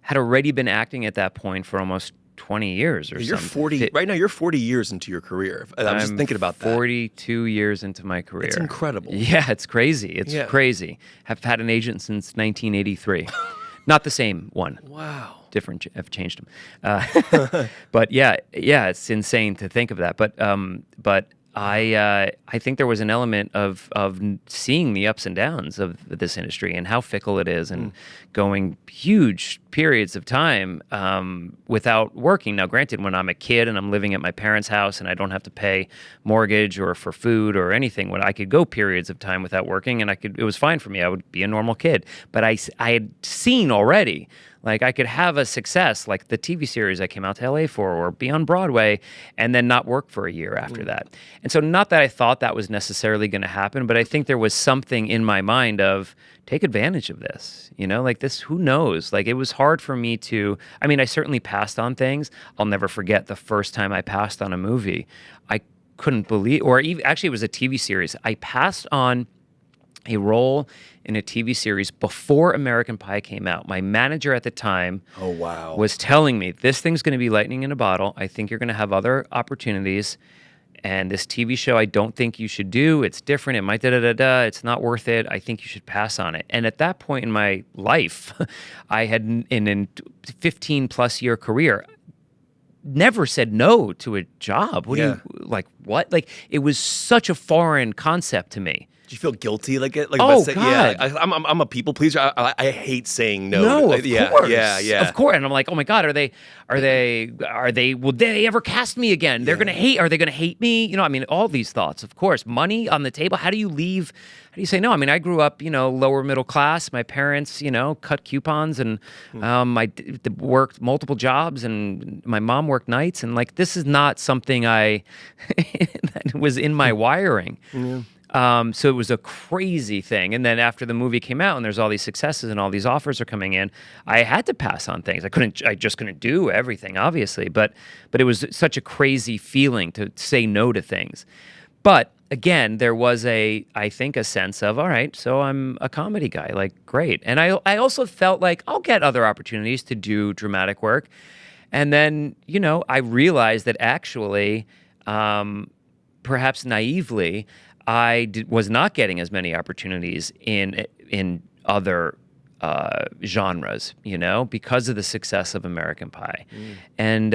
B: had already been acting at that point for almost 20 years or
A: you're
B: something.
A: 40 right now. You're 40 years into your career. I'm just thinking about that.
B: 42 years into my career.
A: It's incredible.
B: Yeah, it's crazy. It's crazy. Have had an agent since 1983. Not the same one.
A: Wow.
B: Different. I've changed them. But yeah, it's insane to think of that. But I think there was an element of seeing the ups and downs of this industry and how fickle it is, and going huge periods of time without working. Now, granted, when I'm a kid and I'm living at my parents' house and I don't have to pay mortgage or for food or anything, when I could go periods of time without working, and it was fine for me. I would be a normal kid. But I had seen already, like, I could have a success like the TV series I came out to LA for, or be on Broadway, and then not work for a year after that. And so, not that I thought that was necessarily going to happen, but I think there was something in my mind of, take advantage of this, like this, who knows? Like, it was hard for me to, I certainly passed on things. I'll never forget the first time I passed on a movie. I couldn't believe, or even, actually it was a TV series. I passed on a role in a TV series before American Pie came out. My manager at the time was telling me, this thing's going to be lightning in a bottle. I think you're going to have other opportunities. And this TV show, I don't think you should do. It's different. It might da-da-da-da. It's not worth it. I think you should pass on it. And at that point in my life, I had, in a 15-plus year career, never said no to a job. What? It was such a foreign concept to me.
A: Do you feel guilty God.
B: Yeah,
A: I'm a people pleaser. I hate saying no.
B: No, of course.
A: Yeah.
B: Of course. And I'm like, oh my God, will they ever cast me again? They're going to hate, are they going to hate me? All these thoughts, of course. Money on the table. How do you leave? How do you say no? I grew up, lower middle class. My parents, cut coupons, and I worked multiple jobs, and my mom worked nights. And this is not something that was in my wiring. Yeah. So it was a crazy thing. And then after the movie came out and there's all these successes and all these offers are coming in, I had to pass on things. I just couldn't do everything, obviously. But it was such a crazy feeling to say no to things. But again, there was I think a sense of, all right, so I'm a comedy guy, great. And I also felt like I'll get other opportunities to do dramatic work. And then, I realized that actually, perhaps naively, was not getting as many opportunities in other genres, because of the success of American Pie. And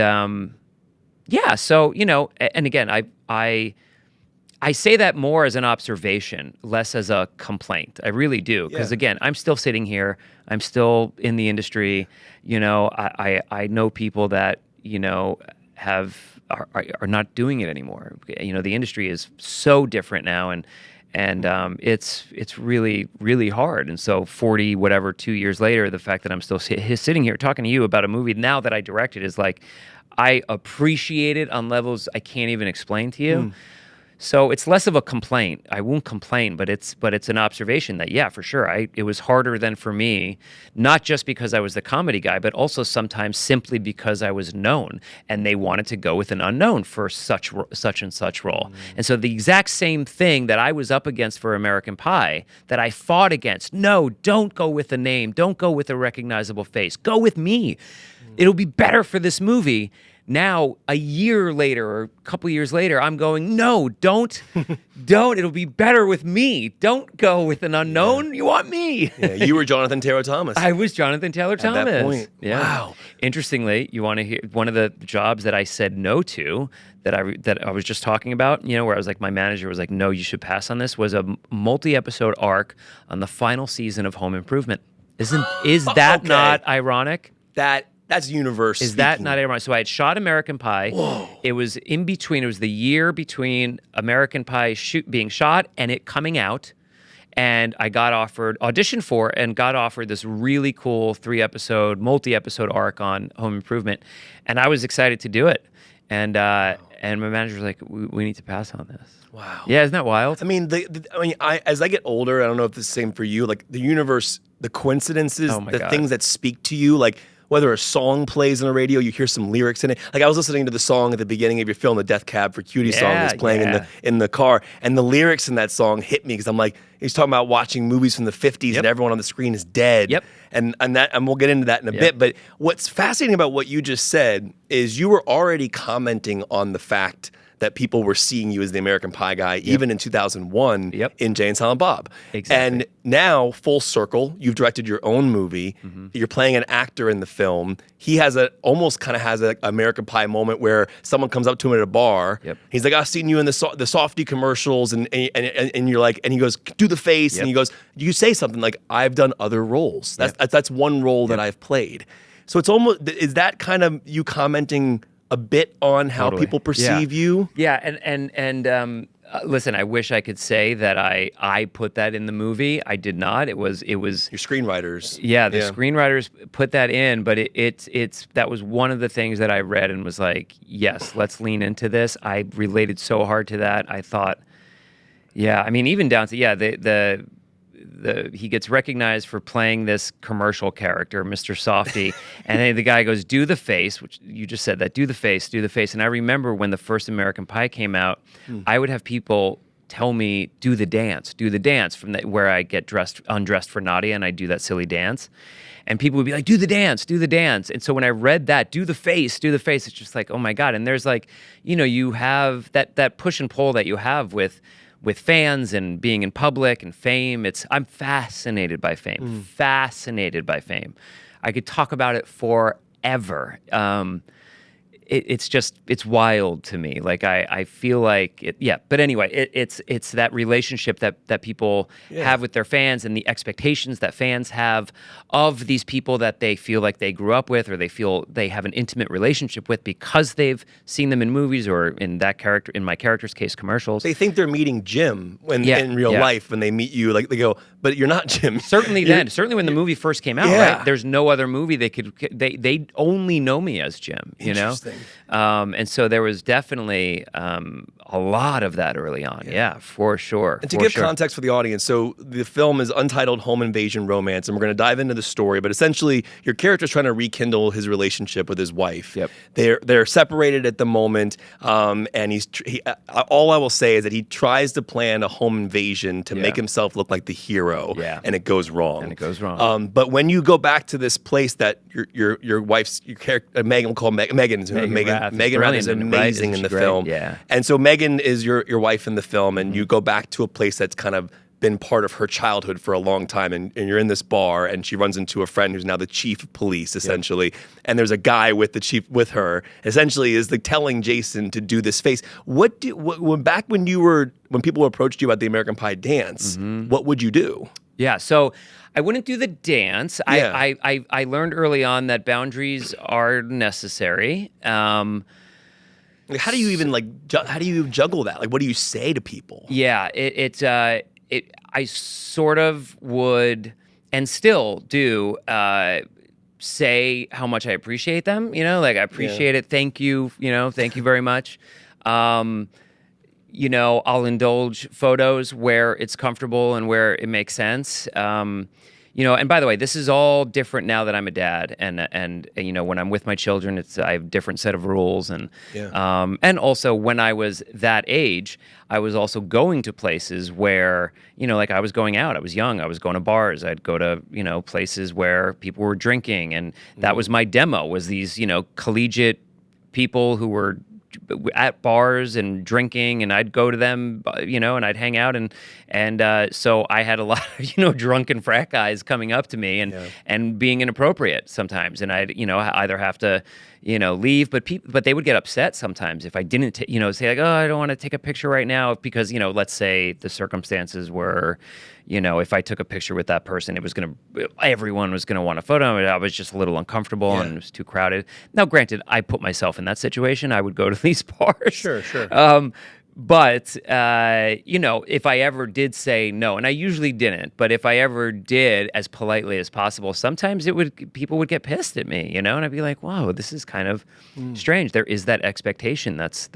B: yeah, so and again, I say that more as an observation, less as a complaint. I really do, because again, I'm still sitting here. I'm still in the industry. I know people that are not doing it anymore. The industry is so different now, and it's really, really hard. And so 2 years later, the fact that I'm still sitting here talking to you about a movie now that I directed is like, I appreciate it on levels I can't even explain to you. So it's less of a complaint. I won't complain, but it's an observation that, yeah, for sure, it was harder than for me, not just because I was the comedy guy, but also sometimes simply because I was known, and they wanted to go with an unknown for such and such role. And so the exact same thing that I was up against for American Pie, that I fought against. No, don't go with a name. Don't go with a recognizable face. Go with me. It'll be better for this movie. Now, a year later or a couple years later, I'm going, no, don't. It'll be better with me. Don't go with an unknown. Yeah. You want me.
A: Yeah, you were Jonathan Taylor Thomas.
B: I was Jonathan Taylor Thomas.
A: At that point.
B: Yeah.
A: Wow.
B: Interestingly, you want to hear one of the jobs that I said no to, that I was just talking about, where I was like, my manager was like, no, you should pass on this, was a multi-episode arc on the final season of Home Improvement. Is that not ironic?
A: That's universe.
B: Is that not ironic? So I had shot American Pie. Whoa. It was in between. It was the year between American Pie being shot and it coming out. And I auditioned for, and got offered this really cool 3-episode, multi-episode arc on Home Improvement. And I was excited to do it. And my manager was like, we need to pass on this.
A: Wow.
B: Yeah, isn't that wild?
A: I mean, as I get older, I don't know if it's the same for you, like the universe, the coincidences, things that speak to you, like whether a song plays on the radio, you hear some lyrics in it. Like I was listening to the song at the beginning of your film, the Death Cab for Cutie song that's playing in the car, and the lyrics in that song hit me because I'm like, he's talking about watching movies from the 50s and everyone on the screen is dead. Yep. And we'll get into that in a bit. But what's fascinating about what you just said is you were already commenting on the fact that people were seeing you as the American Pie guy, even in 2001 in Jay and Silent Bob. Exactly. And now, full circle, you've directed your own movie. You're playing an actor in the film. He almost kind of has an American Pie moment where someone comes up to him at a bar. He's like, I've seen you in the softie commercials, and you're like, and he goes, do the face, and he goes, you say something like, I've done other roles. That's one role that I've played. So it's almost, is that kind of you commenting a bit on how people perceive you? Yeah, and listen, I wish I could say that I put that in the movie. I did not. It was your screenwriters.
B: Yeah, the screenwriters put that in, but that was one of the things that I read and was like, yes, let's lean into this. I related so hard to that. I thought, I mean, even down to he gets recognized for playing this commercial character, Mr. Softy, and then the guy goes, do the face, which you just said that, do the face. And I remember when the first American Pie came out, I would have people tell me, do the dance from where I get undressed for Nadia, and I do that silly dance. And people would be like, do the dance. And so when I read that, do the face, it's just like, oh my God. And there's like, you have that push and pull that you have with fans and being in public and fame. I'm fascinated by fame. I could talk about it forever. It's wild to me. Like I feel like but anyway, it's that relationship that people have with their fans, and the expectations that fans have of these people that they feel like they grew up with, or they feel they have an intimate relationship with because they've seen them in movies, or in my character's case, commercials.
A: They think they're meeting Jim in real life when they meet you. Like they go, but you're not Jim.
B: Certainly when the movie first came out, right? There's no other movie they only know me as Jim,
A: Interesting.
B: And so there was definitely a lot of that early on. Yeah, for sure.
A: And to give context for the audience, so the film is Untitled Home Invasion Romance, and we're going to dive into the story, but essentially your character's trying to rekindle his relationship with his wife. They're separated at the moment, and all I will say is that he tries to plan a home invasion to make himself look like the hero. grow,
B: Yeah.
A: and it goes wrong.
B: And it goes wrong.
A: But when you go back to this place that your wife's your character, Megan, we'll call Megan. Megan is amazing in the film.
B: Yeah.
A: And so Megan is your wife in the film, and you go back to a place that's kind of been part of her childhood for a long time, and you're in this bar, and she runs into a friend who's now the chief of police, essentially, and there's a guy with the chief with her, essentially is like telling Jason to do this face. When people approached you about the American Pie dance, what would you do?
B: Yeah, so I wouldn't do the dance.
A: Yeah.
B: I learned early on that boundaries are necessary.
A: Like, how do you even how do you juggle that? Like, what do you say to people?
B: Yeah, I sort of would, and still do, say how much I appreciate them. You know, like I appreciate it. Thank you. You know, thank you very much. You know, I'll indulge photos where it's comfortable and where it makes sense. You know, and by the way, this is all different now that I'm a dad, and you know, when I'm with my children, I have a different set of rules, and also when I was that age, I was also going to places where, you know, like I was going out, I was young, I was going to bars, I'd go to, you know, places where people were drinking, and that was my demo, was these, you know, collegiate people who were at bars and drinking, and I'd go to them, you know, and I'd hang out, and so I had a lot of, you know, drunken frat guys coming up to me and being inappropriate sometimes, and I'd, you know, either have to, you know, leave, but they would get upset sometimes if I didn't, you know, say like, oh, I don't want to take a picture right now because, you know, let's say the circumstances were, you know, if I took a picture with that person, everyone was gonna want a photo. I was just a little uncomfortable and it was too crowded. Now, granted, I put myself in that situation. I would go to these bars.
A: Sure.
B: But you know, if I ever did say no, and I usually didn't, but if I ever did, as politely as possible, sometimes people would get pissed at me, you know, and I'd be like, "Wow, this is kind of strange." There is that expectation that's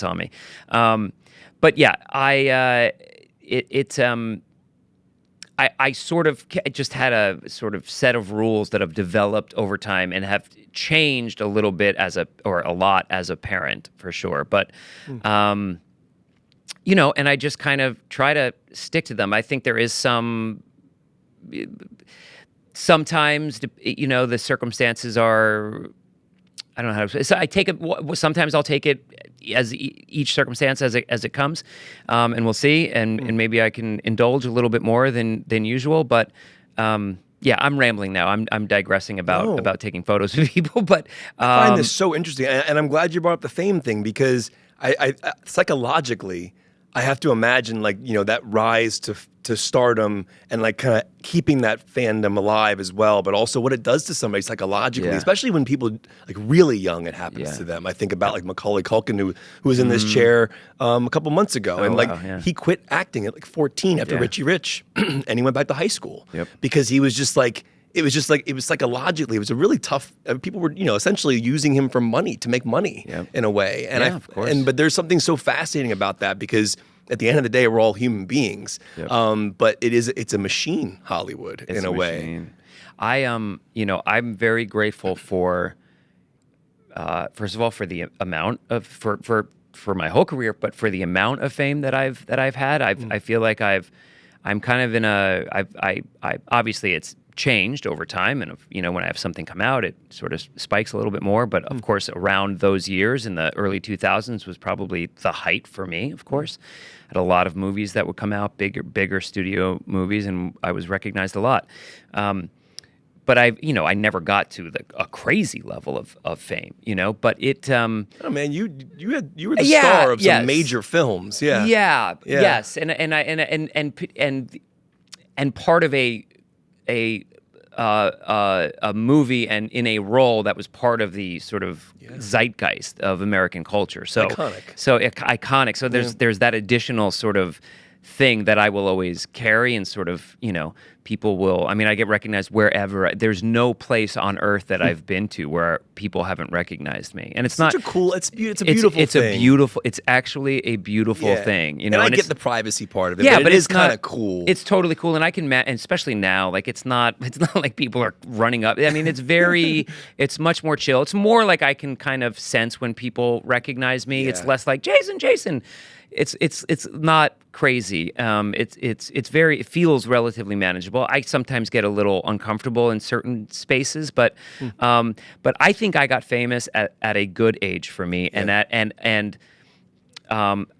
B: on me. But yeah, I sort of just had a sort of set of rules that have developed over time and have changed a little bit or a lot as a parent, for sure. But you know, and I just kind of try to stick to them. I think there is sometimes, you know, the circumstances are, I don't know how to say. So I take it. Sometimes I'll take it as each circumstance as it comes, and we'll see. And maybe I can indulge a little bit more than usual. But yeah, I'm rambling now. I'm digressing about taking photos of people. But
A: I find this so interesting, and I'm glad you brought up the fame thing, because I psychologically, I have to imagine, like, you know, that rise to stardom and like kind of keeping that fandom alive as well, but also what it does to somebody psychologically, especially when people like really young, it happens to them. I think about like Macaulay Culkin, who was in this chair a couple months ago, and he quit acting at like 14 after Richie Rich, and he went back to high school because he was just like, it was psychologically, it was a really tough, people were, you know, essentially using him for money, to make money in a way. And
B: of course.
A: But there's something so fascinating about that, because at the end of the day, we're all human beings. But it's a machine, Hollywood, in a way.
B: You know, I'm very grateful for, first of all, for the amount of, for my whole career, but for the amount of fame that I've had. I feel like I'm kind of in I obviously it's changed over time, and you know, when I have something come out, it sort of spikes a little bit more, but of course around those years in the early 2000s was probably the height for me. Of course, I had a lot of movies that would come out, bigger studio movies, and I was recognized a lot. But I never got to a crazy level of fame, you know. But it.
A: Oh man, you were the star of some major films,
B: yes, and part of a movie and in a role that was part of the sort of zeitgeist of American culture. So iconic. So there's that additional sort of thing that I will always carry, and sort of, you know, people will, I mean, I get recognized wherever. There's no place on earth that I've been to where people haven't recognized me. And it's not
A: such a cool, it's a beautiful thing.
B: It's actually a beautiful thing, you know.
A: And I get the privacy part of it,
B: yeah,
A: but it is kind of cool.
B: It's totally cool, and I can, and especially now, like it's not like people are running up. I mean, it's it's much more chill. It's more like I can kind of sense when people recognize me. It's less like Jason. it's not crazy. It feels relatively manageable. I sometimes get a little uncomfortable in certain spaces, but I think I got famous at a good age for me, and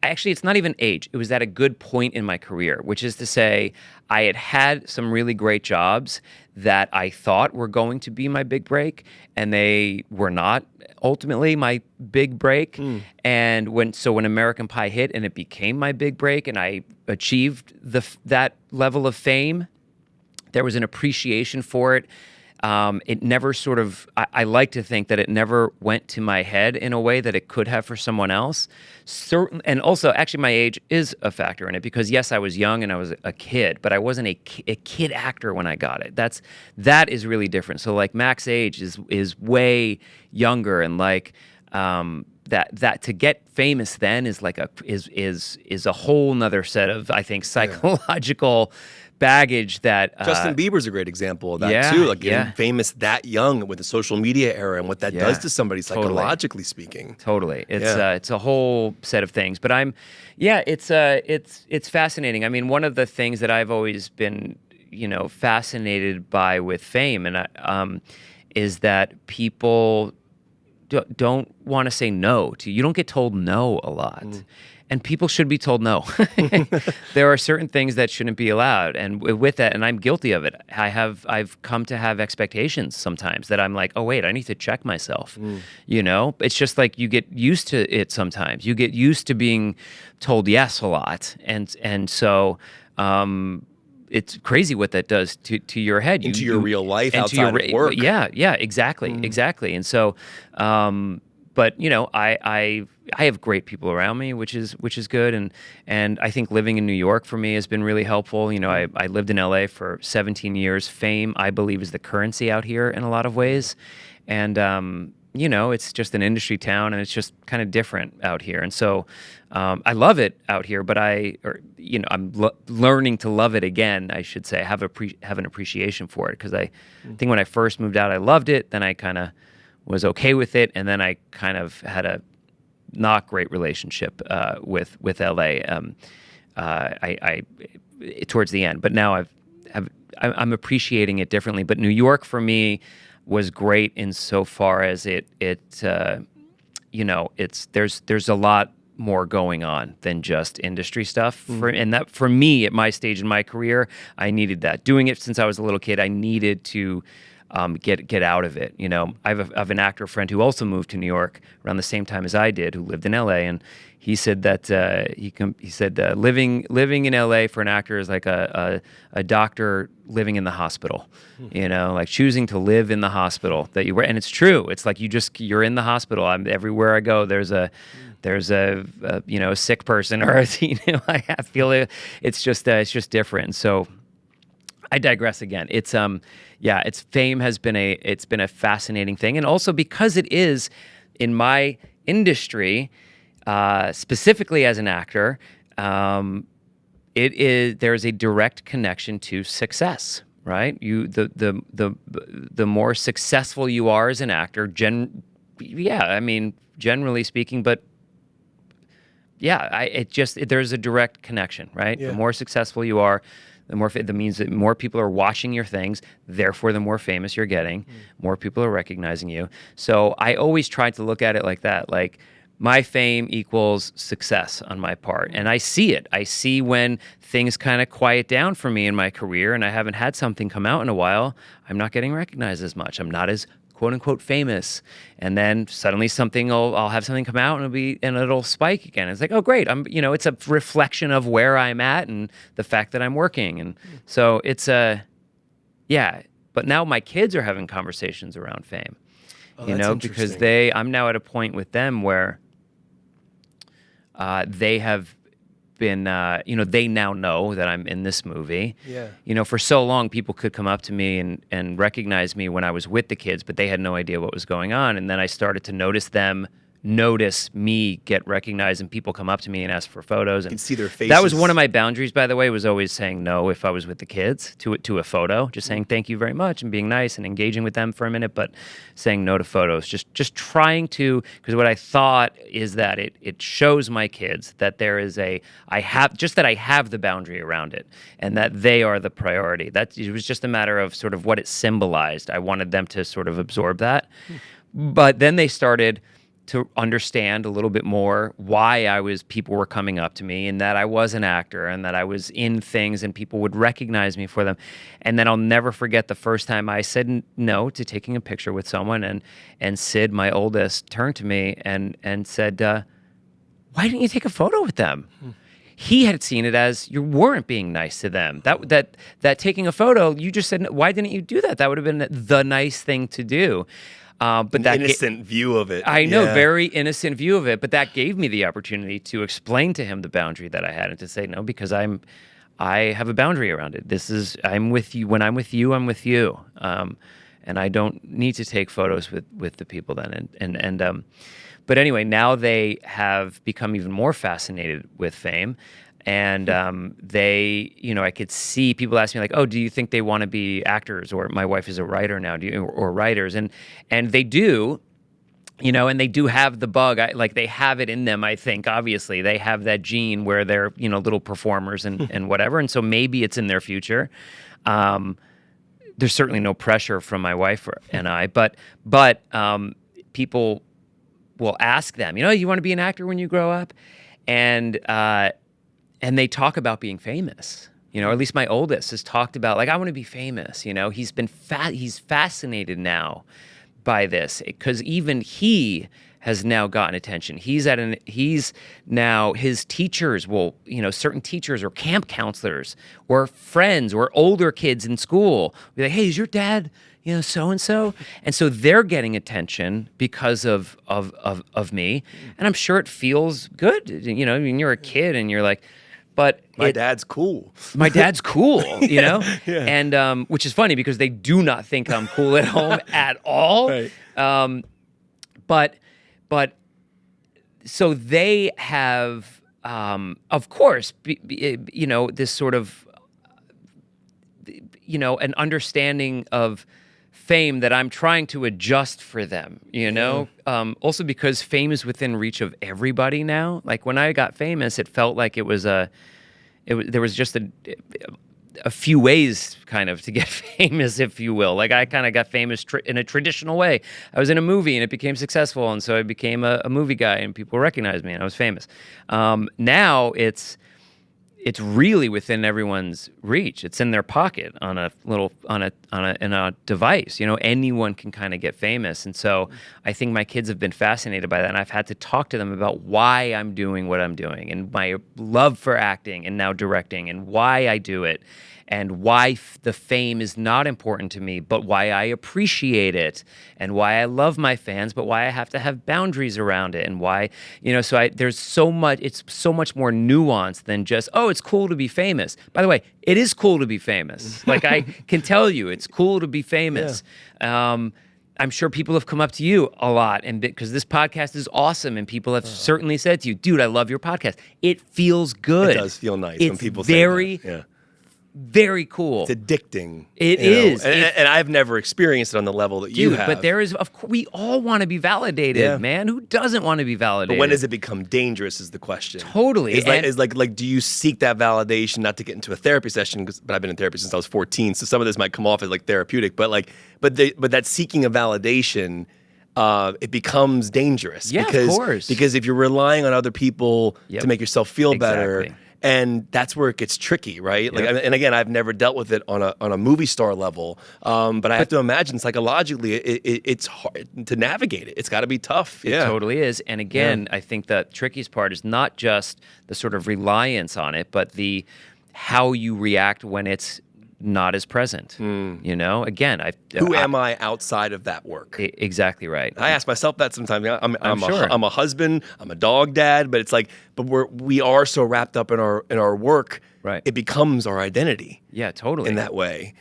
B: actually, it's not even age. It was at a good point in my career, which is to say, I had some really great jobs that I thought were going to be my big break, and they were not ultimately my big break. And when American Pie hit and it became my big break, and I achieved that level of fame, there was an appreciation for it. It never sort of, I like to think that it never went to my head in a way that it could have for someone else. And also, actually, my age is a factor in it, because yes, I was young and I was a kid, but I wasn't a kid actor when I got it. That is really different. So like Mac's age is way younger, and like that to get famous then is like is a whole nother set of, I think, psychological baggage that
A: Justin Bieber's a great example of that too, like getting famous that young with the social media era and what that does to somebody psychologically speaking.
B: Totally. It's a whole set of things, but it's fascinating. I mean, one of the things that I've always been, fascinated by with fame, and is that people don't want to say no to you. You don't get told no a lot. And people should be told no. There are certain things that shouldn't be allowed, and with that, and I'm guilty of it. I've come to have expectations sometimes that I'm like, oh wait, I need to check myself. It's just like you get used to it sometimes. You get used to being told yes a lot, and so it's crazy what that does to your head,
A: into your real life, outside of work.
B: Yeah, exactly. And so, but I have great people around me, which is good, and I think living in New York for me has been really helpful. I lived in LA for 17 years. Fame, I believe, is the currency out here in a lot of ways, and it's just an industry town, and it's just kind of different out here. And so I love it out here, but I'm learning to love it again, I should say. I have an appreciation for it, because I think when I first moved out, I loved it. Then I kind of was okay with it, and then I kind of had a not great relationship with LA towards the end. But now I'm appreciating it differently. But New York for me was great insofar as there's a lot more going on than just industry stuff. And that for me at my stage in my career, I needed that. Doing it since I was a little kid, I needed to get out of it. I have an actor friend who also moved to New York around the same time as I did, who lived in LA, and he said that living in LA for an actor is like a doctor living in the hospital. Like choosing to live in the hospital that you were, and it's true. It's like you're in the hospital. Everywhere I go, there's a sick person, or I feel it. It's just different. So I digress again. Fame has been a fascinating thing, and also because it is in my industry, specifically as an actor, there's a direct connection to success, right? The more successful you are as an actor, generally speaking, but there's a direct connection, right? The more successful you are, that means that more people are watching your things, therefore the more famous you're getting, more people are recognizing you. So I always tried to look at it like that, like my fame equals success on my part. And I see it. I see when things kind of quiet down for me in my career and I haven't had something come out in a while, I'm not getting recognized as much. I'm not as quote unquote famous, and then suddenly I'll have something come out and it'll spike again. It's like, oh great, it's a reflection of where I'm at and the fact that I'm working, and so it's but now my kids are having conversations around fame, because I'm now at a point with them where they have been, they now know that I'm in this movie. Yeah. For so long, people could come up to me and recognize me when I was with the kids, but they had no idea what was going on. And then I started to notice them notice me get recognized and people come up to me and ask for photos. And
A: can see their faces.
B: That was one of my boundaries, by the way, was always saying no if I was with the kids to a photo, just saying thank you very much and being nice and engaging with them for a minute, but saying no to photos. Just trying to, because what I thought is that it shows my kids that there is I have the boundary around it and that they are the priority. It was just a matter of sort of what it symbolized. I wanted them to sort of absorb that. But then they started to understand a little bit more why people were coming up to me and that I was an actor and that I was in things and people would recognize me for them. And then I'll never forget the first time I said no to taking a picture with someone, and Sid, my oldest, turned to me and said, why didn't you take a photo with them? He had seen it as you weren't being nice to them. That taking a photo, you just said, why didn't you do that? That would have been the nice thing to do. But
A: an innocent view of it.
B: I know, very innocent view of it. But that gave me the opportunity to explain to him the boundary that I had and to say no, because I have a boundary around it. I'm with you. When I'm with you, I'm with you. And I don't need to take photos with the people then. But anyway, now they have become even more fascinated with fame. And I could see people ask me like, oh, do you think they want to be actors? Or my wife is a writer now, or writers. And they do, and they do have the bug. They have it in them, I think, obviously. They have that gene where they're, little performers and whatever. And so maybe it's in their future. There's certainly no pressure from my wife and I, but people will ask them, you want to be an actor when you grow up? And they talk about being famous, or at least my oldest has talked about, like, I want to be famous. He's fascinated now by this because even he has now gotten attention. He's now, his teachers will, certain teachers or camp counselors or friends or older kids in school will be like, hey, is your dad, so-and-so? And so they're getting attention because of me. And I'm sure it feels good. You're a kid and you're like, but
A: my dad's cool.
B: My dad's cool,
A: Yeah.
B: And which is funny because they do not think I'm cool at home at all.
A: Right.
B: But so they have, of course, this sort of, an understanding of fame that I'm trying to adjust for them, also because fame is within reach of everybody now. Like when I got famous, it felt like there was just a few ways kind of to get famous, if you will. Like I kind of got famous in a traditional way. I was in a movie and it became successful. And so I became a movie guy and people recognized me and I was famous. Now it's really within everyone's reach. It's in their pocket on a device. Anyone can kind of get famous. And so I think my kids have been fascinated by that. And I've had to talk to them about why I'm doing what I'm doing and my love for acting and now directing and why I do it and why the fame is not important to me, but why I appreciate it and why I love my fans, but why I have to have boundaries around it and why, there's so much, it's so much more nuanced than just, oh, it's cool to be famous. By the way, it is cool to be famous. Like I can tell you, it's cool to be famous. Yeah. I'm sure people have come up to you a lot, and because this podcast is awesome, and people have certainly said to you, dude, I love your podcast. It feels good.
A: It does feel nice when people say that. Yeah.
B: Very cool.
A: It's addicting.
B: It is.
A: And I've never experienced it on the level that you have.
B: But there is, we all want to be validated, man. Who doesn't want to be validated?
A: But when does it become dangerous is the question.
B: Totally.
A: Is like, do you seek that validation, not to get into a therapy session, but I've been in therapy since I was 14, so some of this might come off as like therapeutic, but that seeking of validation, it becomes dangerous.
B: Yeah,
A: because,
B: of course.
A: Because if you're relying on other people to make yourself feel better, and that's where it gets tricky, right? Like, and again, I've never dealt with it on a movie star level, but I have to imagine psychologically, it's hard to navigate it. It's got to be tough.
B: It totally is. And again, I think the trickiest part is not just the sort of reliance on it, but how you react when it's not as present. Again,
A: who am I outside of that work?
B: Exactly right.
A: I ask myself that sometimes. I'm
B: sure.
A: I'm a husband. I'm a dog dad. But it's like, we are so wrapped up in our work.
B: Right.
A: It becomes our identity.
B: Yeah, totally.
A: In that way.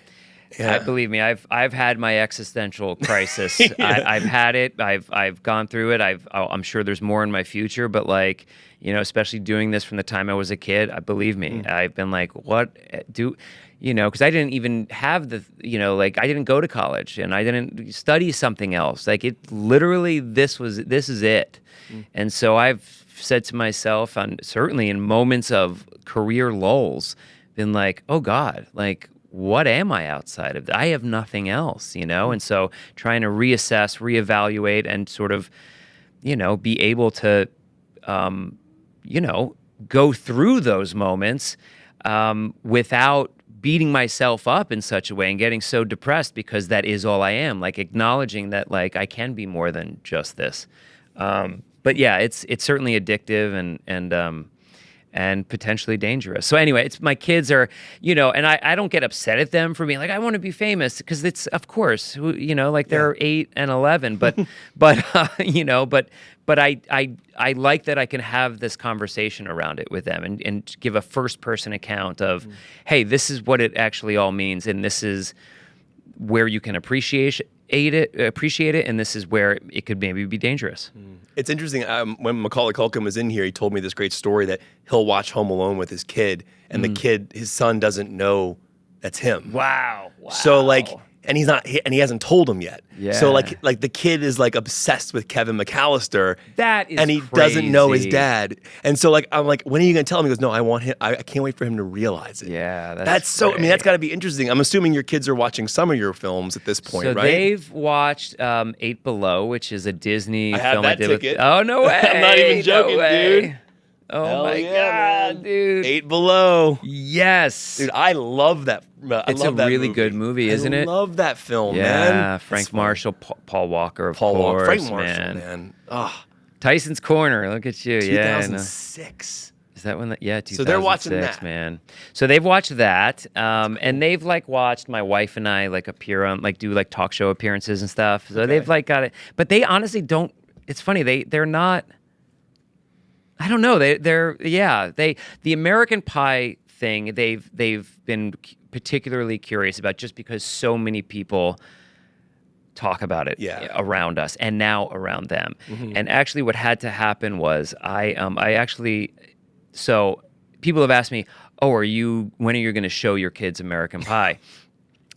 A: Yeah.
B: Believe me, I've had my existential crisis. I've had it. I've gone through it. I'm sure there's more in my future, but like, you know, especially doing this from the time I was a kid, believe me, I've been like, what do, you know, because I didn't even have the, you know, like I didn't go to college and I didn't study something else. Like it literally, this is it. And so I've said to myself, certainly in moments of career lulls, been like, oh God, like, what am I outside of that? I have nothing else, you know? And so trying to reassess, reevaluate, and sort of, you know, be able to, you know, go through those moments without beating myself up in such a way and getting so depressed because that is all I am. Like acknowledging that, like, I can be more than just this. But yeah, it's certainly addictive and potentially dangerous. So anyway, it's my kids are, you know, and I don't get upset at them for being like, I want to be famous, because it's, of course, you know, like they're 8 and 11, but you know, but I like that I can have this conversation around it with them and give a first person account of, hey, this is what it actually all means, and this is where you can appreciate it, and this is where it could maybe be dangerous.
A: It's interesting. When Macaulay Culkin was in here, he told me this great story that he'll watch Home Alone with his kid, and the kid, his son, doesn't know that's him.
B: Wow.
A: So like, and he hasn't told him yet.
B: Yeah.
A: So like the kid is like obsessed with Kevin McCallister.
B: That is
A: and he
B: crazy.
A: doesn't know his dad. And so like, I'm like, when are you gonna tell him? He goes, no, I want him. I can't wait for him to realize it.
B: Yeah,
A: that's so. I mean, that's got to be interesting. I'm assuming your kids are watching some of your films at this point,
B: so
A: right?
B: they've watched 8 Below, which is a Disney
A: I have
B: film
A: that
B: I did
A: ticket.
B: With. Oh no way!
A: I'm not even joking,
B: no way.
A: dude.
B: Oh
A: Hell
B: my
A: yeah,
B: God,
A: man.
B: dude!
A: 8 Below.
B: Yes,
A: Dude, I love that.
B: It's a really good movie, isn't it?
A: I love that film,
B: yeah,
A: man.
B: Frank Marshall, Paul Walker, of
A: Paul
B: course,
A: Walker, Frank Marshall,
B: man.
A: man. Oh,
B: Tyson's Corner. Look at you.
A: 2006.
B: Is that when? Yeah, 2006,
A: So they're watching that,
B: man. So they've watched that, and they've like watched my wife and I like appear on, like do like talk show appearances and stuff. So they've like got it, but they honestly don't. It's funny. They're not. I don't know. The American Pie thing. They've been particularly curious about, just because so many people talk about it around us and now around them. And actually, what had to happen was so people have asked me, oh, when are you going to show your kids American Pie?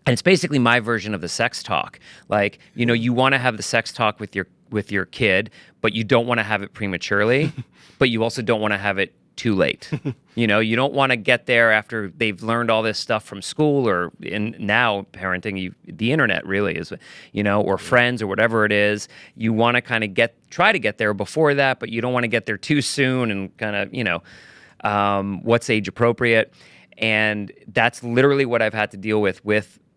B: And it's basically my version of the sex talk. Like, you know, you want to have the sex talk with your kid, but you don't want to have it prematurely, but you also don't want to have it too late. You know, you don't want to get there after they've learned all this stuff from school, or in now parenting, the internet really is, you know, or friends or whatever it is. You want to kind of try to get there before that, but you don't want to get there too soon, and kind of, you know, what's age appropriate. And that's literally what I've had to deal with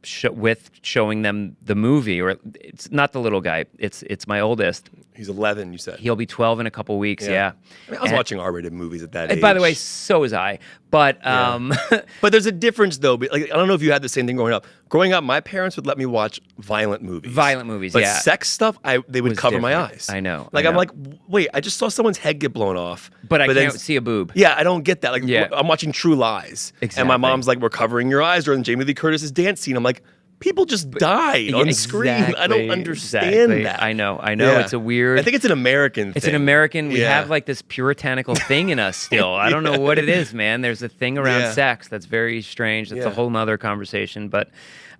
B: showing them the movie. Or it's not the little guy, it's my oldest.
A: He's 11, you said.
B: He'll be 12 in a couple weeks. Yeah.
A: I mean, I was watching R-rated movies at that age.
B: By the way, so was I. But
A: but there's a difference though. Like, I don't know if you had the same thing growing up. Growing up, my parents would let me watch violent movies. But sex stuff, they would cover my eyes.
B: I know.
A: Like, I'm like, wait, I just saw someone's head get blown off.
B: But I can't see a boob.
A: Yeah, I don't get that. Like, I'm watching True Lies.
B: Exactly.
A: And my mom's like, we're covering your eyes during Jamie Lee Curtis's dance scene. I'm like, people just died on screen. I don't understand that.
B: I know. It's a weird.
A: I think it's an American thing.
B: It's an American. We have like this puritanical thing in us still. I don't know what it is, man. There's a thing around sex that's very strange. That's a whole nother conversation. But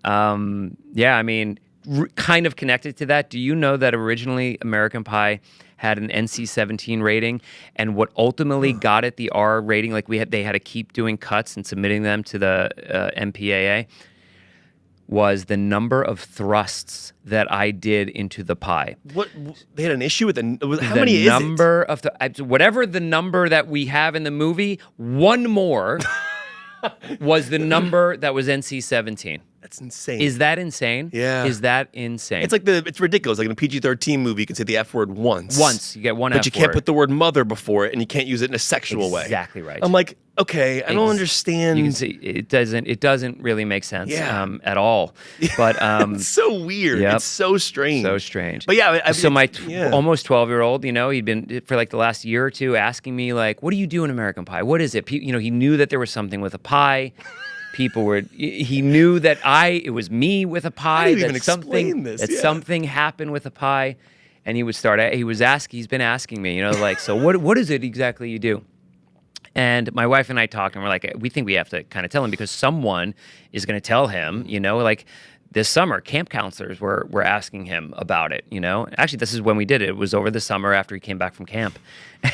B: I mean, kind of connected to that. Do you know that originally American Pie had an NC-17 rating, and what ultimately got it the R rating, like they had to keep doing cuts and submitting them to the MPAA, was the number of thrusts that I did into the pie.
A: What, they had an issue with how many is it? The
B: number of whatever the number that we have in the movie, one more was the number that was NC-17.
A: That's insane.
B: Is that insane?
A: Yeah.
B: Is that insane?
A: It's like it's ridiculous. Like in a PG-13 movie, you can say the F word once.
B: Once. You get one F word.
A: But you can't put the word mother before it, and you can't use it in a sexual way.
B: Exactly right.
A: I'm like, okay, I don't understand.
B: You can see it doesn't really make sense at all. But
A: it's so weird.
B: Yep.
A: It's so strange.
B: So strange.
A: But yeah,
B: so my almost 12-year-old, you know, he'd been for like the last year or two asking me like, what do you do in American Pie? What is it? You know, he knew that there was something with a pie. people were. He knew that it was me with a pie.
A: How do you
B: that
A: even
B: something
A: explain this?
B: that
A: Yeah.
B: something happened with a pie, and he would start. He's been asking me, like, so what is it exactly you do? And my wife and I talked, and we're like, we think we have to kind of tell him because someone is going to tell him, like this summer, camp counselors were asking him about it, Actually, this is when we did it. It was over the summer after he came back from camp.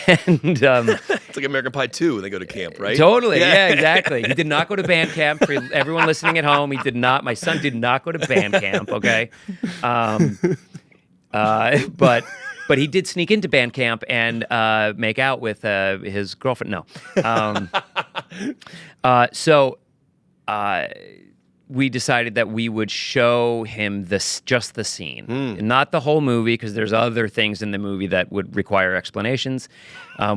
B: And
A: it's like American Pie 2 when they go to camp, right?
B: Totally, yeah, exactly. He did not go to band camp. For everyone listening at home, he did not. My son did not go to band camp, okay? But he did sneak into band camp and make out with his girlfriend. No. So we decided that we would show him just the scene, not the whole movie, because there's other things in the movie that would require explanations.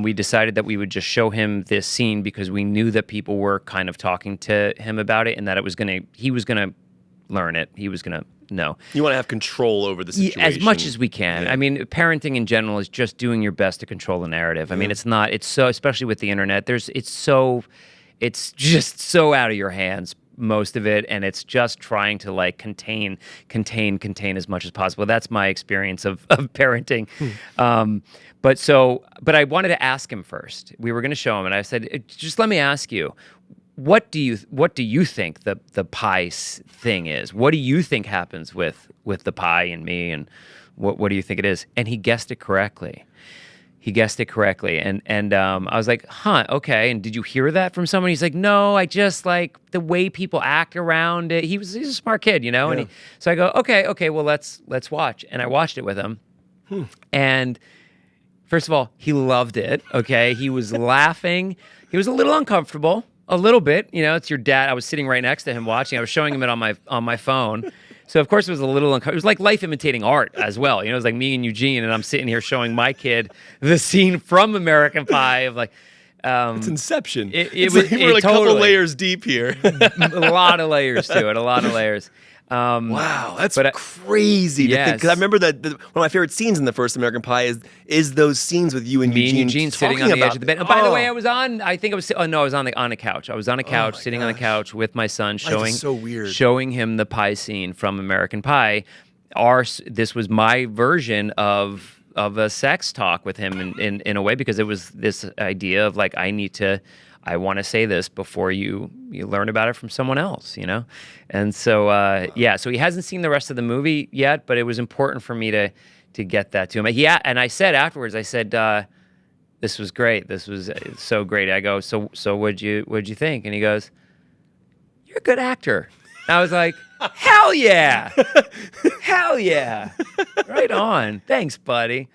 B: We decided that we would just show him this scene because we knew that people were kind of talking to him about it and that he was gonna learn it. He was gonna know.
A: You want to have control over the situation.
B: As much as we can.
A: Yeah.
B: I mean, parenting in general is just doing your best to control the narrative. I mean, it's so, especially with the internet, it's just so out of your hands, most of it, and it's just trying to like contain as much as possible. That's my experience of parenting. But I wanted to ask him first. We were going to show him, and I said, just let me ask you, what do you think the pie thing is? What do you think happens with the pie and me, and what do you think it is? And he guessed it correctly. And I was like, huh, okay. And did you hear that from someone? He's like, no, I just like the way people act around it. He's a smart kid,
A: Yeah.
B: And so I go, okay, well let's watch. And I watched it with him. And first of all, he loved it. Okay, he was laughing. He was a little uncomfortable. A little bit, it's your dad. I was sitting right next to him watching. I was showing him it on my phone. So of course it was a little uncomfortable. It was like life imitating art as well. It was like me and Eugene, and I'm sitting here showing my kid the scene from American Pie of like.
A: It's Inception.
B: We're
A: like a couple layers deep here.
B: A lot of layers to it. A lot of layers.
A: Wow, that's crazy to think. Because I remember that one of my favorite scenes in the first American Pie is those scenes with you and Eugene
B: sitting on the edge of the bed. Oh, by the way, I was on a couch. I was on a couch, sitting on the couch with my son, showing him the pie scene from American Pie. This was my version of a sex talk with him in a way, because it was this idea of like, I want to say this before you learn about it from someone else, And so, so he hasn't seen the rest of the movie yet, but it was important for me to get that to him. Yeah, and I said afterwards, this was great. This was so great. I go, so what'd you think? And he goes, you're a good actor. And I was like, hell yeah. Hell yeah. Right on. Thanks, buddy.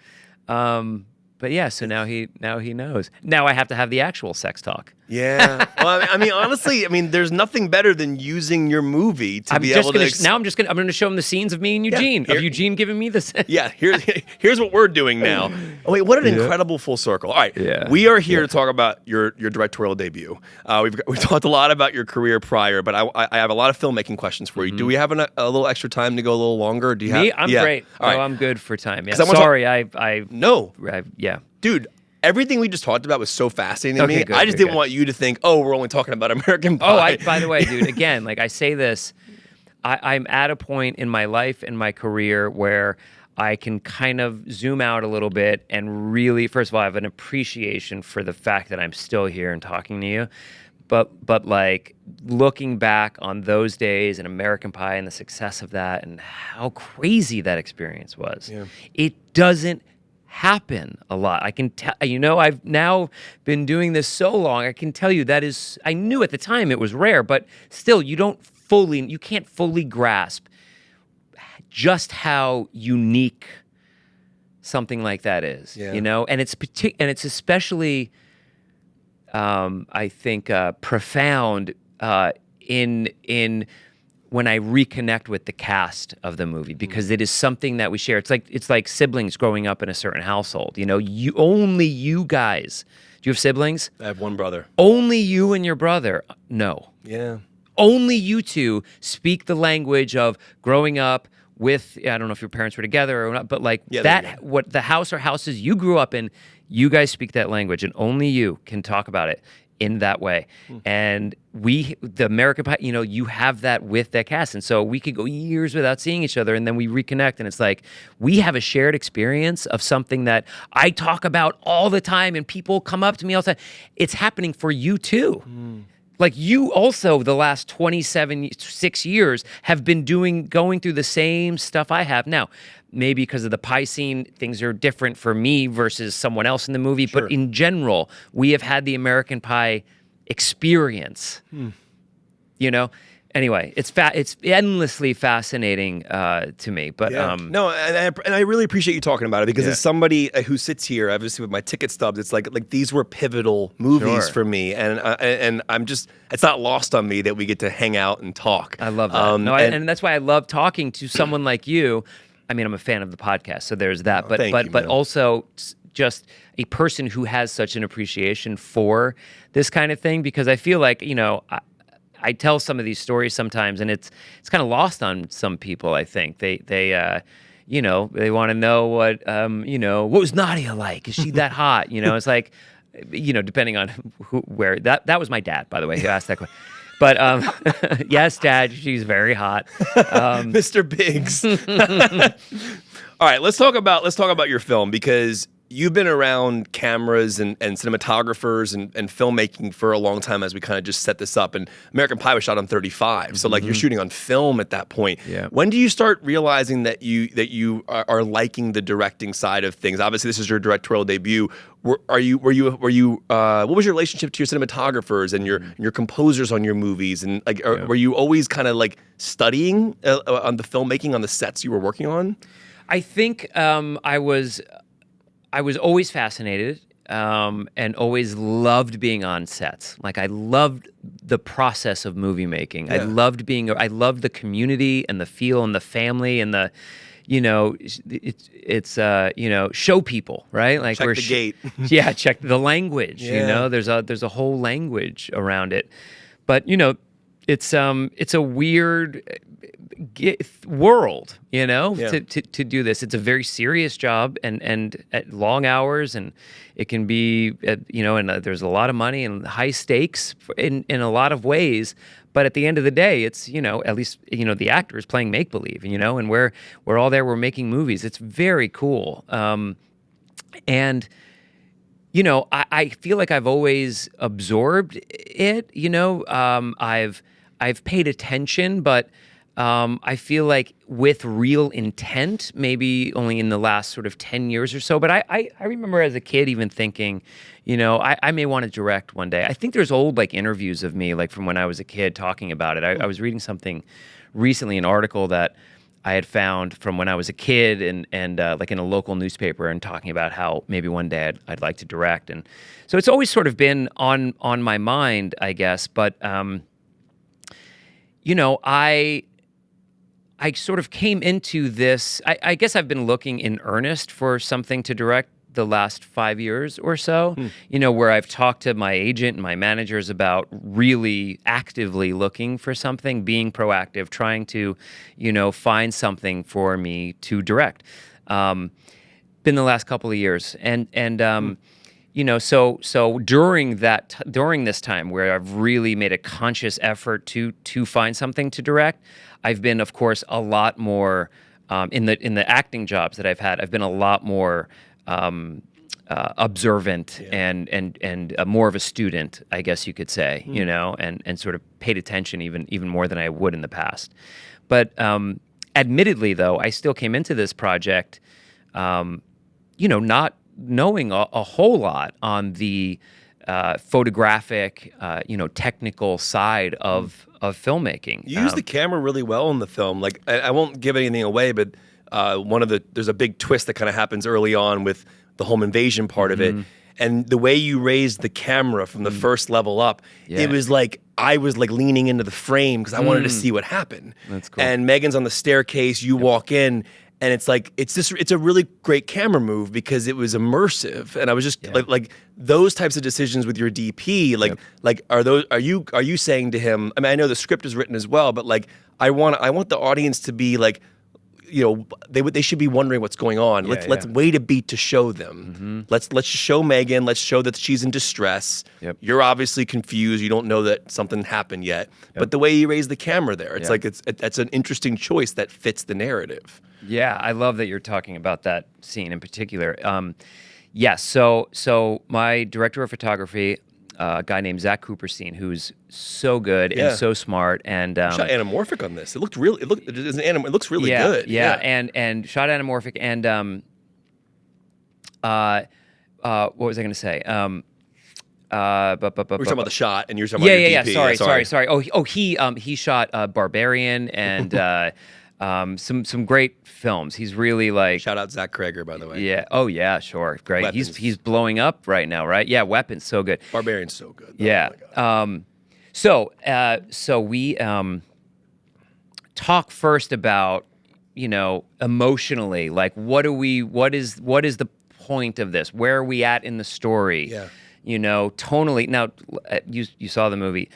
B: But yeah, so now he knows. Now I have to have the actual sex talk.
A: Yeah. Well, I mean, honestly, there's nothing better than using your movie to be able to.
B: Now I'm going to show him the scenes of me and Eugene, of Eugene giving me this.
A: Yeah. Here's what we're doing now. Oh wait, what an incredible full circle. All right.
B: Yeah.
A: We are here to talk about your directorial debut. We've talked a lot about your career prior, but I have a lot of filmmaking questions for you. Do we have a little extra time to go a little longer? Do you have?
B: Me? I'm great.
A: All right.
B: I'm good for time. Yeah.
A: No.
B: Yeah.
A: Dude, everything we just talked about was so fascinating to me.
B: Good,
A: I just didn't want you to think, we're only talking about American Pie.
B: By the way, dude, again, like I say this, I'm at a point in my life and my career where I can kind of zoom out a little bit and really, first of all, I have an appreciation for the fact that I'm still here and talking to you. But like looking back on those days and American Pie and the success of that and how crazy that experience was, it doesn't happen a lot. I can tell, I've now been doing this so long, I can tell you I knew at the time it was rare, but still you can't fully grasp just how unique something like that is, and it's especially, I think, profound in when I reconnect with the cast of the movie, because it is something that we share. It's like siblings growing up in a certain household. You guys. Do you have siblings?
A: I have one brother.
B: Only you and your brother. No.
A: Yeah.
B: Only you two speak the language of growing up with, I don't know if your parents were together or not, but like what the house or houses you grew up in, you guys speak that language, and only you can talk about it. in that way. And the American Pie, you have that with that cast. And so we could go years without seeing each other, and then we reconnect, and it's like we have a shared experience of something that I talk about all the time, and people come up to me all the time. It's happening for you too. Like you also, the last 6 years, have been going through the same stuff I have. Now, maybe because of the pie scene, things are different for me versus someone else in the movie. Sure. But in general, we have had the American Pie experience. Anyway, it's endlessly fascinating to me. But
A: no, and I really appreciate you talking about it, because as somebody who sits here, obviously with my ticket stubs, it's like these were pivotal movies for me, and I'm just, it's not lost on me that we get to hang out and talk.
B: I love that. And that's why I love talking to someone like you. I mean, I'm a fan of the podcast, so there's that. But also just a person who has such an appreciation for this kind of thing, because I feel like I tell some of these stories sometimes, and it's kind of lost on some people. I think they want to know what was Nadia like? Is she that hot? It's like, depending on where that was my dad, by the way, who asked that question. But yes, Dad, she's very hot.
A: Mr. Biggs. All right, let's talk about your film, because you've been around cameras and cinematographers and filmmaking for a long time, as we kind of just set this up. And American Pie was shot on 35, so like you're shooting on film at that point.
B: Yeah.
A: When do you start realizing that you are liking the directing side of things? Obviously, this is your directorial debut. What was your relationship to your cinematographers and your composers on your movies? And were you always kind of like studying on the filmmaking on the sets you were working on?
B: I think I was always fascinated and always loved being on sets. Like I loved the process of movie making. Yeah. I loved the community and the feel and the family and the, it's show people, right? Like
A: check the gate.
B: Yeah, check the language.
A: Yeah.
B: There's a whole language around it, but it's a weird world, to do this. It's a very serious job and at long hours, and it can be, and there's a lot of money and high stakes in a lot of ways. But at the end of the day, it's, at least, the actor is playing make-believe, and we're all there, we're making movies. It's very cool. And I feel like I've always absorbed it, I've paid attention, but I feel like with real intent, maybe only in the last sort of 10 years or so. But I remember as a kid even thinking, I may want to direct one day. I think there's old interviews of me from when I was a kid talking about it. I was reading something recently, an article that I had found from when I was a kid and in a local newspaper, and talking about how maybe one day I'd like to direct. And so it's always sort of been on my mind, I guess. But I sort of came into this, I guess I've been looking in earnest for something to direct the last 5 years or so, where I've talked to my agent and my managers about really actively looking for something, being proactive, trying to, find something for me to direct. Been the last couple of years. So during this time where I've really made a conscious effort to find something to direct, I've been, of course, a lot more in the acting jobs that I've had. I've been a lot more observant and more of a student, I guess you could say, and sort of paid attention even more than I would in the past. But admittedly, though, I still came into this project, not knowing a whole lot on the photographic, technical side of filmmaking.
A: You use the camera really well in the film. Like I won't give anything away, but there's a big twist that kind of happens early on with the home invasion part of it. And the way you raised the camera from the first level up, it was like I was leaning into the frame because I wanted to see what happened.
B: That's cool.
A: And Megan's on the staircase, you walk in, and it's a really great camera move because it was immersive. And I was just like those types of decisions with your DP, are you saying to him, I mean, I know the script is written as well, but I want the audience to be they should be wondering what's going on. Let's wait a beat to show them. Let's show Megan. Let's show that she's in distress.
B: Yep.
A: You're obviously confused. You don't know that something happened yet. But the way you raise the camera there, it's like that's an interesting choice that fits the narrative.
B: Yeah, I love that you're talking about that scene in particular. Yes, so my director of photography, a guy named Zach Cooperstein, who's so good and so smart, and
A: shot anamorphic on this. It looks really good.
B: Yeah, and shot anamorphic, and what was I going to say?
A: We're talking about the shot, and you're talking about your DP.
B: Sorry. He shot Barbarian and some great films. He's really like,
A: shout out Zach Kreger, by the way.
B: Yeah. Oh yeah, sure. Great.
A: Weapons.
B: He's blowing up right now, right? Yeah. Weapons, so good.
A: Barbarian's so good.
B: Yeah.
A: Oh my God.
B: So we talk first about, emotionally, like what is the point of this? Where are we at in the story?
A: Yeah.
B: Tonally. Now, you saw the movie.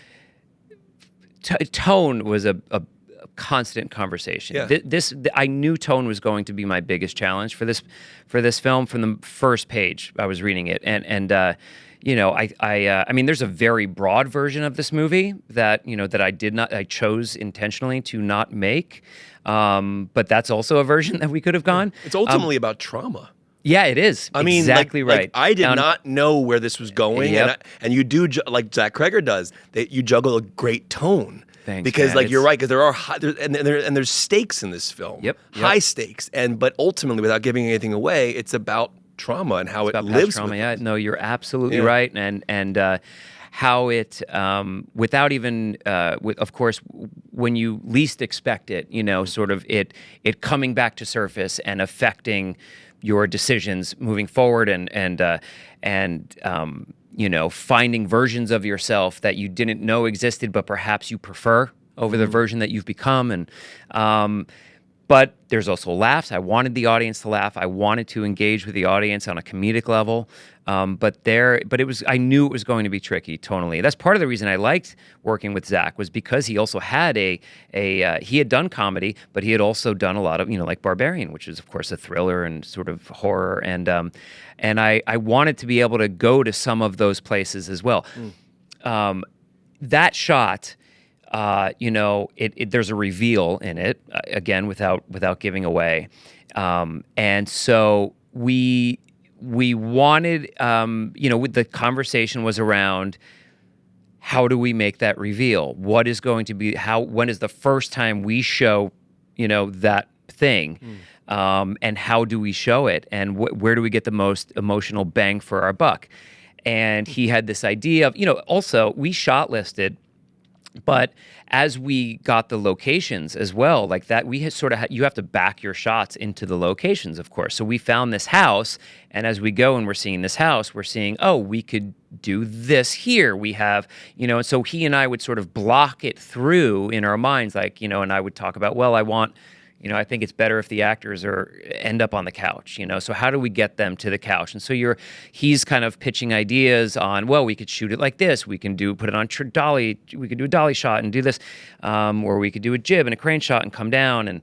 B: Tone was a constant conversation.
A: Yeah.
B: I knew tone was going to be my biggest challenge for this film from the first page I was reading it, and I mean, there's a very broad version of this movie that I chose intentionally to not make, but that's also a version that we could have gone.
A: It's ultimately about trauma.
B: Yeah, it is.
A: I mean,
B: exactly right.
A: I did not know where this was going, and you do like Zach Kreger does. You juggle a great tone.
B: Thanks,
A: because
B: man.
A: you're right, because there are there's stakes in this film.
B: Yep.
A: High stakes, but ultimately, without giving anything away, it's about trauma and how it lives.
B: Trauma.
A: With
B: Yeah, no, you're absolutely right, and how it without even of course when you least expect it, sort of it coming back to surface and affecting your decisions moving forward, and finding versions of yourself that you didn't know existed, but perhaps you prefer over the version that you've become. And but there's also laughs. I wanted the audience to laugh. I wanted to engage with the audience on a comedic level. But I knew it was going to be tricky tonally. That's part of the reason I liked working with Zach, was because he also had he had done comedy, but he had also done a lot of, like Barbarian, which is of course a thriller and sort of horror. And I wanted to be able to go to some of those places as well. That shot, there's a reveal in it, again, without giving away. And so we wanted, the conversation was around, how do we make that reveal? What is going to be, when is the first time we show, that thing? And how do we show it? And where do we get the most emotional bang for our buck? And he had this idea of, also we shot listed, but as we got the locations as well, like that, we had you have to back your shots into the locations, of course. So we found this house, and as we go and we're seeing this house, we're seeing, oh, we could do this here. We have, and so he and I would sort of block it through in our minds, like, and I would talk about, well, I want, I think it's better if the actors end up on the couch, so how do we get them to the couch? And so he's kind of pitching ideas on, well, we could shoot it like this, we can put it on dolly, we could do a dolly shot and do this, or we could do a jib and a crane shot and come down. And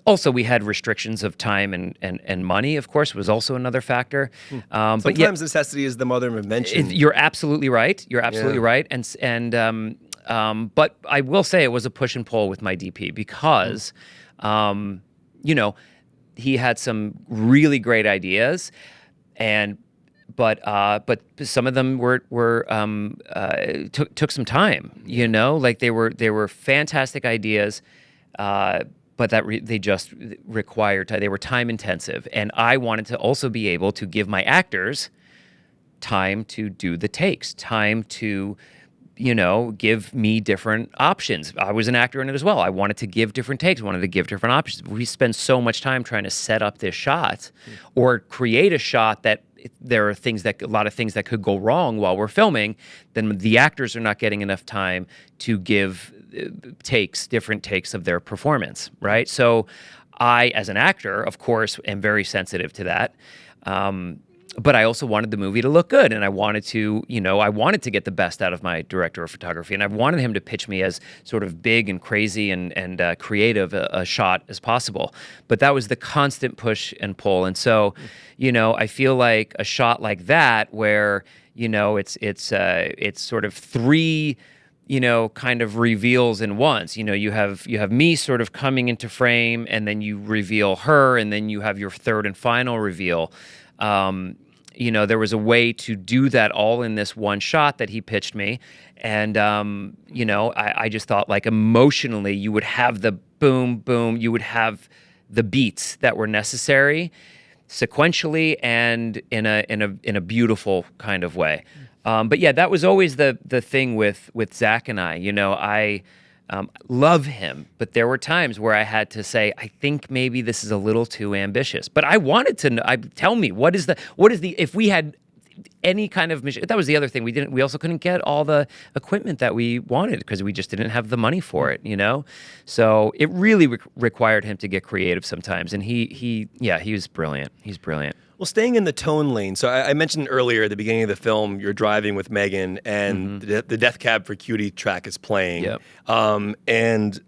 B: also we had restrictions of time and money, of course, was also another factor.
A: Sometimes necessity is the mother of invention.
B: You're absolutely right. Right. But I will say it was a push and pull with my DP because, he had some really great ideas, but some of them took some time. Like they were fantastic ideas, but they just required time. They were time intensive, and I wanted to also be able to give my actors time to do the takes, time to give me different options. I was an actor in it as well. I wanted to give different takes, wanted to give different options. We spend so much time trying to set up this shot or create a shot that there are a lot of things that could go wrong while we're filming, then the actors are not getting enough time to give different takes of their performance, right? So I, as an actor, of course, am very sensitive to that. but I also wanted the movie to look good, and I wanted to, I wanted to get the best out of my director of photography, and I wanted him to pitch me as sort of big and crazy and creative a shot as possible. But that was the constant push and pull, and so, I feel like a shot like that where it's sort of three kind of reveals in once. You have me sort of coming into frame, and then you reveal her, and then you have your third and final reveal. There was a way to do that all in this one shot that he pitched me. And, I just thought, like, emotionally, you would have the boom, boom, you would have the beats that were necessary sequentially and in a beautiful kind of way. But yeah, that was always the thing with Zach and I. I love him, but there were times where I had to say, I think maybe this is a little too ambitious. But I wanted to know, tell me, what is the if we had any kind of mission. That was the other thing. We also couldn't get all the equipment that we wanted because we just didn't have the money for it, So it really required him to get creative sometimes. And he was brilliant. He's brilliant.
A: Well, staying in the tone lane. So I mentioned earlier at the beginning of the film, you're driving with Megan, and the Death Cab for Cutie track is playing.
B: Yep.
A: And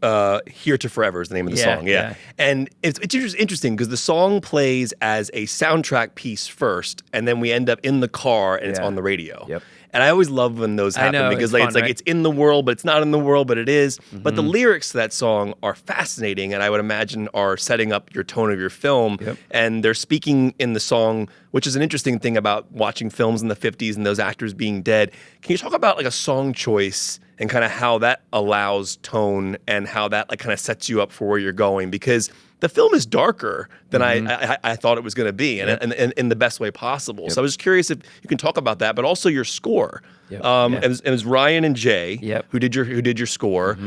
A: Here to Forever is the name of the song. Yeah. And it's interesting because the song plays as a soundtrack piece first, and then we end up in the car and it's on the radio.
B: Yep.
A: And I always love when those happen because
B: it's fun,
A: it's in the world, but it's not in the world, but it is. But the lyrics to that song are fascinating, and I would imagine are setting up your tone of your film.
B: Yep.
A: And they're speaking in the song, which is an interesting thing about watching films in the 50s and those actors being dead. Can you talk about like a song choice and kind of how that allows tone and how that like kind of sets you up for where you're going? Because the film is darker than I thought it was going to be, and in the best way possible. So I was just curious if you can talk about that, but also your score. And it was Ryan and Jay who did your score.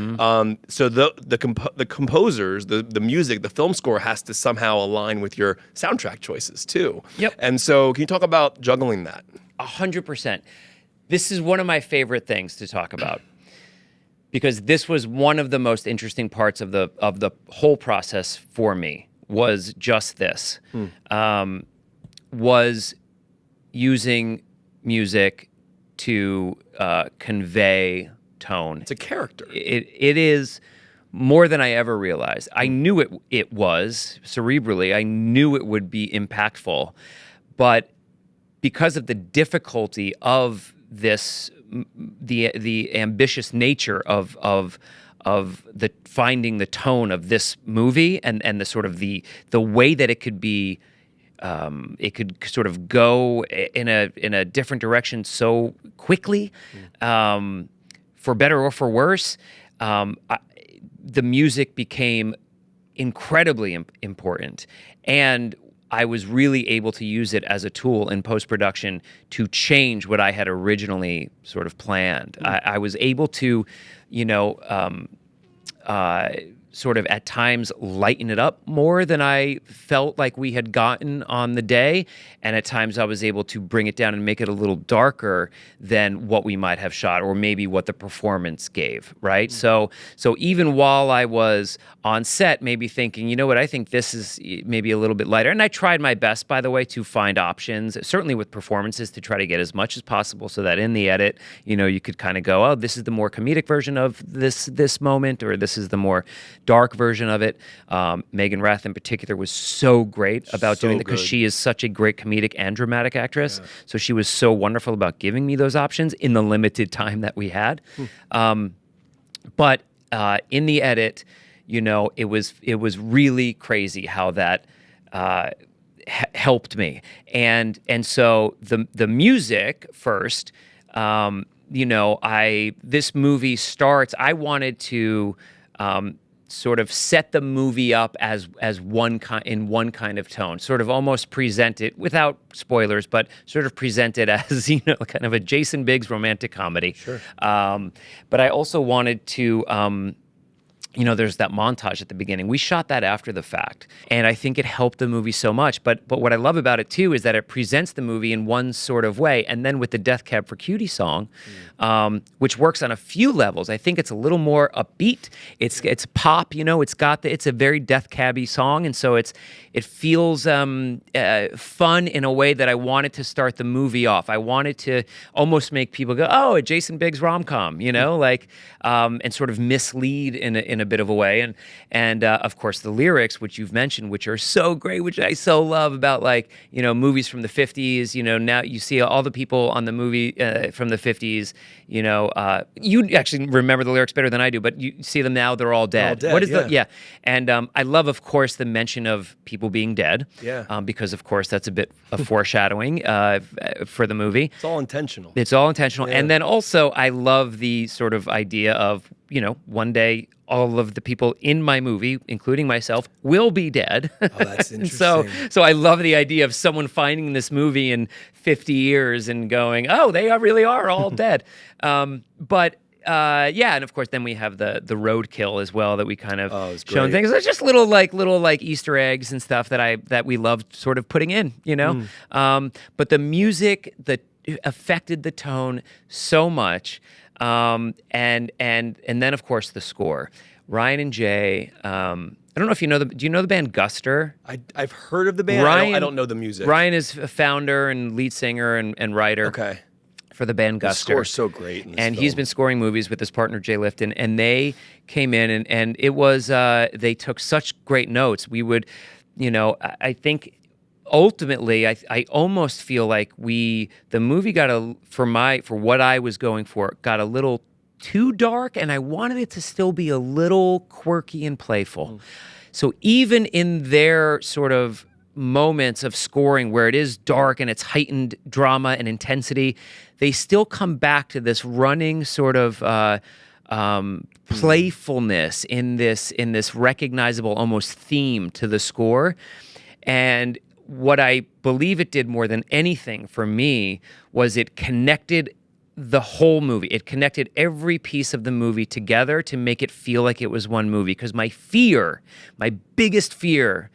A: So the composers, the music, the film score has to somehow align with your soundtrack choices too. And so can you talk about juggling that?
B: 100%. This is one of my favorite things to talk about. Because this was one of the most interesting parts of the whole process for me, was just this, was using music to convey tone.
A: It's a character.
B: It is more than I ever realized. I knew it was cerebrally. I knew it would be impactful, but because of the difficulty of this. The ambitious nature of the finding the tone of this movie and the sort of the way that it could be it could sort of go in a different direction so quickly, for better or for worse. The music became incredibly important, and I was really able to use it as a tool in post-production to change what I had originally sort of planned. I was able to, sort of at times lighten it up more than I felt like we had gotten on the day. And at times I was able to bring it down and make it a little darker than what we might have shot, or maybe what the performance gave, right? So even while I was on set, maybe thinking, you know what, I think this is maybe a little bit lighter. And I tried my best, by the way, to find options, certainly with performances, to try to get as much as possible so that in the edit, you could kind of go, oh, this is the more comedic version of this moment, or this is the more dark version of it. Megan Rath in particular was so great about doing it, because she is such a great comedic and dramatic actress. Yeah. So she was so wonderful about giving me those options in the limited time that we had. But in the edit, it was really crazy how that helped me. And so the music first, this movie starts, I wanted to sort of set the movie up as one kind of tone, sort of almost present it without spoilers, but sort of present it as kind of a Jason Biggs romantic comedy.
A: Sure.
B: But I also wanted to there's that montage at the beginning. We shot that after the fact, and I think it helped the movie so much. But what I love about it too is that it presents the movie in one sort of way, and then with the Death Cab for Cutie song, which works on a few levels. I think it's a little more upbeat. It's pop, it's a very Death Cabby song, and so it feels fun in a way that I wanted to start the movie off. I wanted to almost make people go, oh, a Jason Biggs rom-com, and sort of mislead in a bit of a way, and of course the lyrics, which you've mentioned, which are so great, which I so love about movies from the 50s. Now you see all the people on the movie from the 50s. You actually remember the lyrics better than I do, but you see them now; they're all dead.
A: All dead,
B: What is And I love, of course, the mention of people being dead.
A: Yeah.
B: Because of course that's a bit of foreshadowing for the movie.
A: It's all intentional.
B: It's all intentional,
A: Yeah.
B: and then also I love the sort of idea of one day all of the people in my movie, including myself, will be dead.
A: Oh, that's interesting.
B: so I love the idea of someone finding this movie in 50 years and going, oh, they really are all dead. And of course, then we have the roadkill as well that we kind of shown things. There's just little Easter eggs and stuff that we loved sort of putting in, But the music that affected the tone so much. And then of course the score. Ryan and Jay. I don't know if do you know the band Guster?
A: I've heard of the band. I don't know the music.
B: Ryan is a founder and lead singer and writer.
A: Okay.
B: For the band Guster.
A: The score's so great in this
B: and
A: film.
B: He's been scoring movies with his partner Jay Lifton, and they came in and it was they took such great notes. We would, I think ultimately I almost feel like the movie got for what I was going for, got a little too dark, and I wanted it to still be a little quirky and playful. So even in their sort of moments of scoring where it is dark and it's heightened drama and intensity, they still come back to this running sort of playfulness in this recognizable almost theme to the score. And what I believe it did more than anything for me was it connected the whole movie. It connected every piece of the movie together to make it feel like it was one movie. Because my biggest fear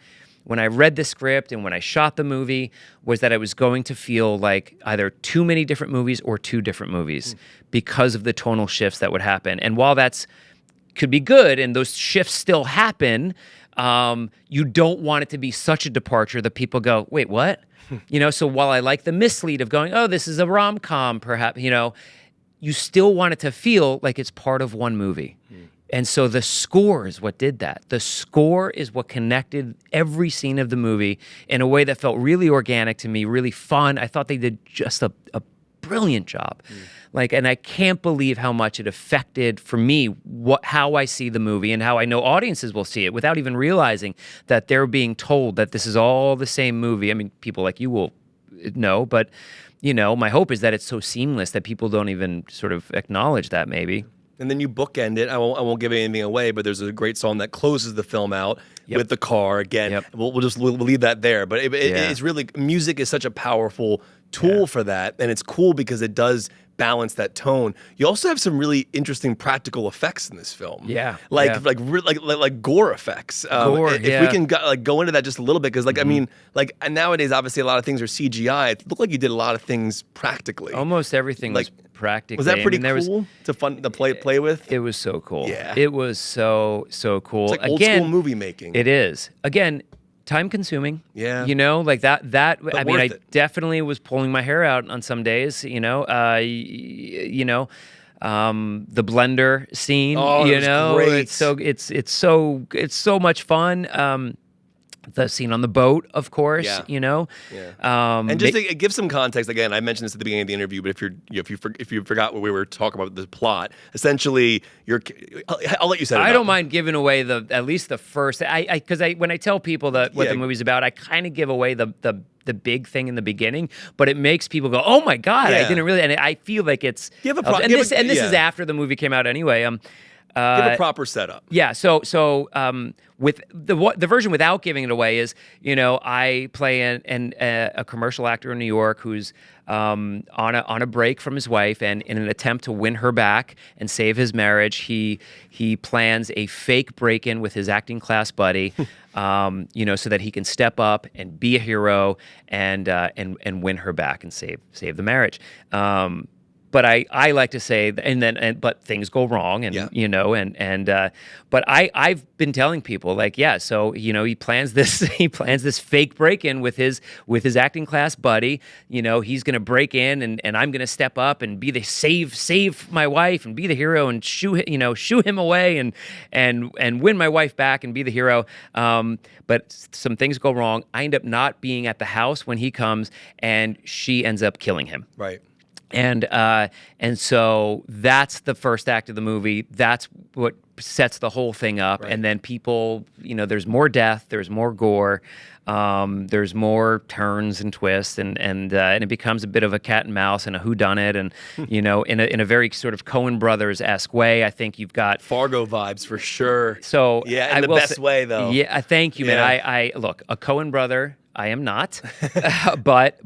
B: when I read the script and when I shot the movie was that I was going to feel like either too many different movies or two different movies because of the tonal shifts that would happen. And while could be good and those shifts still happen, you don't want it to be such a departure that people go, wait, what? So while I like the mislead of going, oh, this is a rom-com, perhaps, you still want it to feel like it's part of one movie. And so the score is what did that. The score is what connected every scene of the movie in a way that felt really organic to me, really fun. I thought they did just a brilliant job. And I can't believe how much it affected, for me, how I see the movie and how I know audiences will see it without even realizing that they're being told that this is all the same movie. I mean, people like you will know, but, my hope is that it's so seamless that people don't even sort of acknowledge that maybe.
A: And then you bookend it. I won't give anything away, but there's a great song that closes the film out with the car again.
B: Yep.
A: We'll leave that there. But it's really, music is such a powerful tool for that, and it's cool because it does balance that tone. You also have some really interesting practical effects in this film. Like gore effects. If we can go into that just a little bit, because I mean, nowadays obviously a lot of things are CGI. It looked like you did a lot of things practically.
B: Almost everything was practically.
A: Was that pretty cool to play with?
B: It was so cool.
A: Yeah.
B: It was so cool.
A: It's like old school movie making.
B: It is. Again, time consuming.
A: Yeah.
B: That
A: But
B: I mean, I
A: worth it.
B: definitely was pulling my hair out on some days, the blender scene,
A: it was great.
B: it's so much fun. The scene on the boat, of course,
A: Yeah. And just to give some context, again, I mentioned this at the beginning of the interview, but if you forgot what we were talking about, the plot, essentially, I'll let you say it.
B: I don't mind giving away at least the first. Because when I tell people what the movie's about, I kind of give away the big thing in the beginning, but it makes people go, "Oh my God, I didn't really." And I feel like it's.
A: This
B: is after the movie came out anyway.
A: Give a proper setup.
B: Yeah, so with the version without giving it away is, I play a commercial actor in New York who's on a break from his wife, and in an attempt to win her back and save his marriage, he plans a fake break-in with his acting class buddy, so that he can step up and be a hero and win her back and save the marriage. But I like to say, but things go wrong, but I've been telling people, like, so he plans this fake break-in with his acting class buddy. He's gonna break in, and I'm gonna step up and be the save my wife and be the hero and shoo him away and win my wife back and be the hero. But some things go wrong. I end up not being at the house when he comes, and she ends up killing him.
A: Right.
B: And so that's the first act of the movie. That's what sets the whole thing up.
A: Right.
B: And then people, there's more death, there's more gore, there's more turns and twists, and it becomes a bit of a cat and mouse and a whodunit, and in a very sort of Coen Brothers-esque way. I think you've got
A: Fargo vibes for sure.
B: So
A: yeah, in the best way though.
B: Yeah, thank you, man. I look, a Coen brother. I am not, but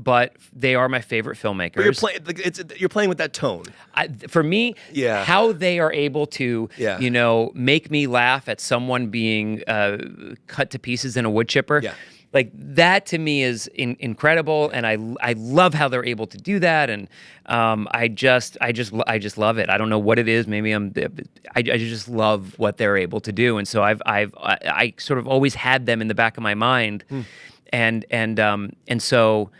B: they are my favorite filmmakers.
A: But you're playing with that tone.
B: For me, how they are able to, make me laugh at someone being cut to pieces in a wood chipper.
A: Yeah.
B: Like that to me is incredible, and I love how they're able to do that, and I just love it. I don't know what it is. Maybe I just love what they're able to do, and so I sort of always had them in the back of my mind. And so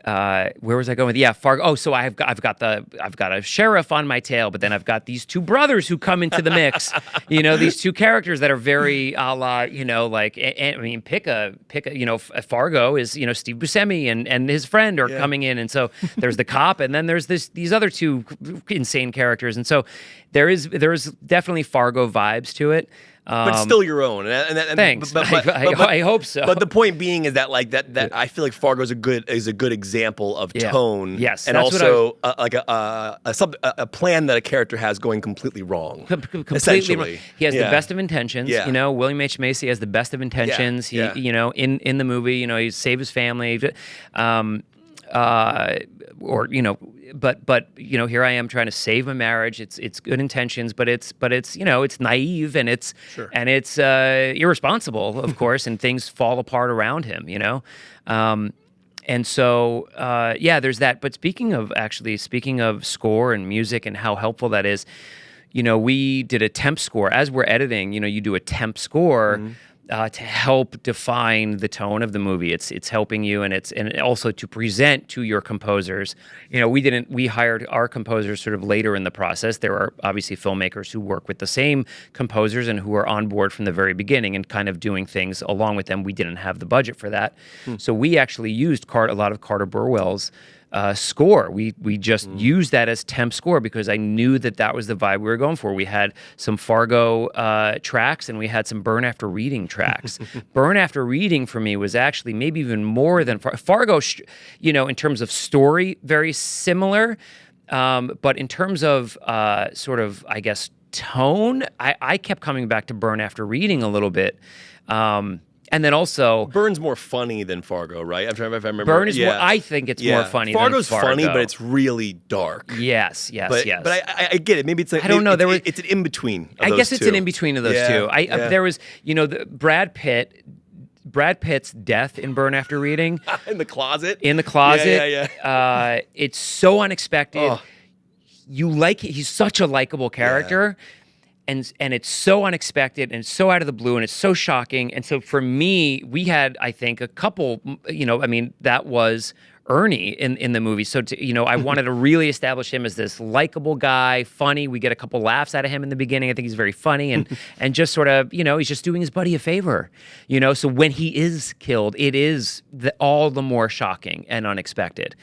B: where was I going with? Fargo. Oh, so I've got a sheriff on my tail, but then I've got these two brothers who come into the mix. These two characters that are very a la, pick a Fargo is Steve Buscemi and his friend are coming in, and so there's the cop, and then there's these other two insane characters, and so there is definitely Fargo vibes to it.
A: But still your own.
B: Thanks. I hope so.
A: But the point being is that that I feel like Fargo is a good example of tone.
B: Yes,
A: and also a plan that a character has going completely wrong.
B: Completely wrong. He has the best of intentions. William H. Macy has the best of intentions. He in the movie, he saved his family. But here I am trying to save a marriage. It's good intentions, but it's it's naive, and it's irresponsible, of course, and things fall apart around him, and so there's that. But speaking of score and music and how helpful that is, we did a temp score as we're editing. You do a temp score. Mm-hmm. To help define the tone of the movie. It's helping you, and also to present to your composers. We hired our composers sort of later in the process. There are obviously filmmakers who work with the same composers and who are on board from the very beginning and kind of doing things along with them. We didn't have the budget for that. So we actually used a lot of Carter Burwell's score. We just used that as temp score because I knew that was the vibe we were going for. We had some Fargo tracks, and we had some Burn After Reading tracks. Burn After Reading for me was actually maybe even more than Fargo. In terms of story, very similar, but in terms of sort of, I guess, tone, I kept coming back to Burn After Reading a little bit. And then also,
A: Burn's more funny than Fargo, right? I'm trying if I remember.
B: Burn is more. I think it's more funny.
A: Fargo's
B: than Fargo.
A: funny, but it's really dark.
B: Yes.
A: But I get it. Maybe it's like,
B: I don't know.
A: It's an in between.
B: I guess it's an in between of those two. There was Brad Pitt's death in Burn After Reading
A: in the closet.
B: Yeah. It's so unexpected.
A: Oh.
B: You like it. He's such a likable character. Yeah. And it's so unexpected, and it's so out of the blue, and it's so shocking. And so for me, we had, I think, a couple, that was Ernie in the movie. So, I wanted to really establish him as this likable guy, funny. We get a couple laughs out of him in the beginning. I think he's very funny, and just sort of, he's just doing his buddy a favor. So when he is killed, it is all the more shocking and unexpected.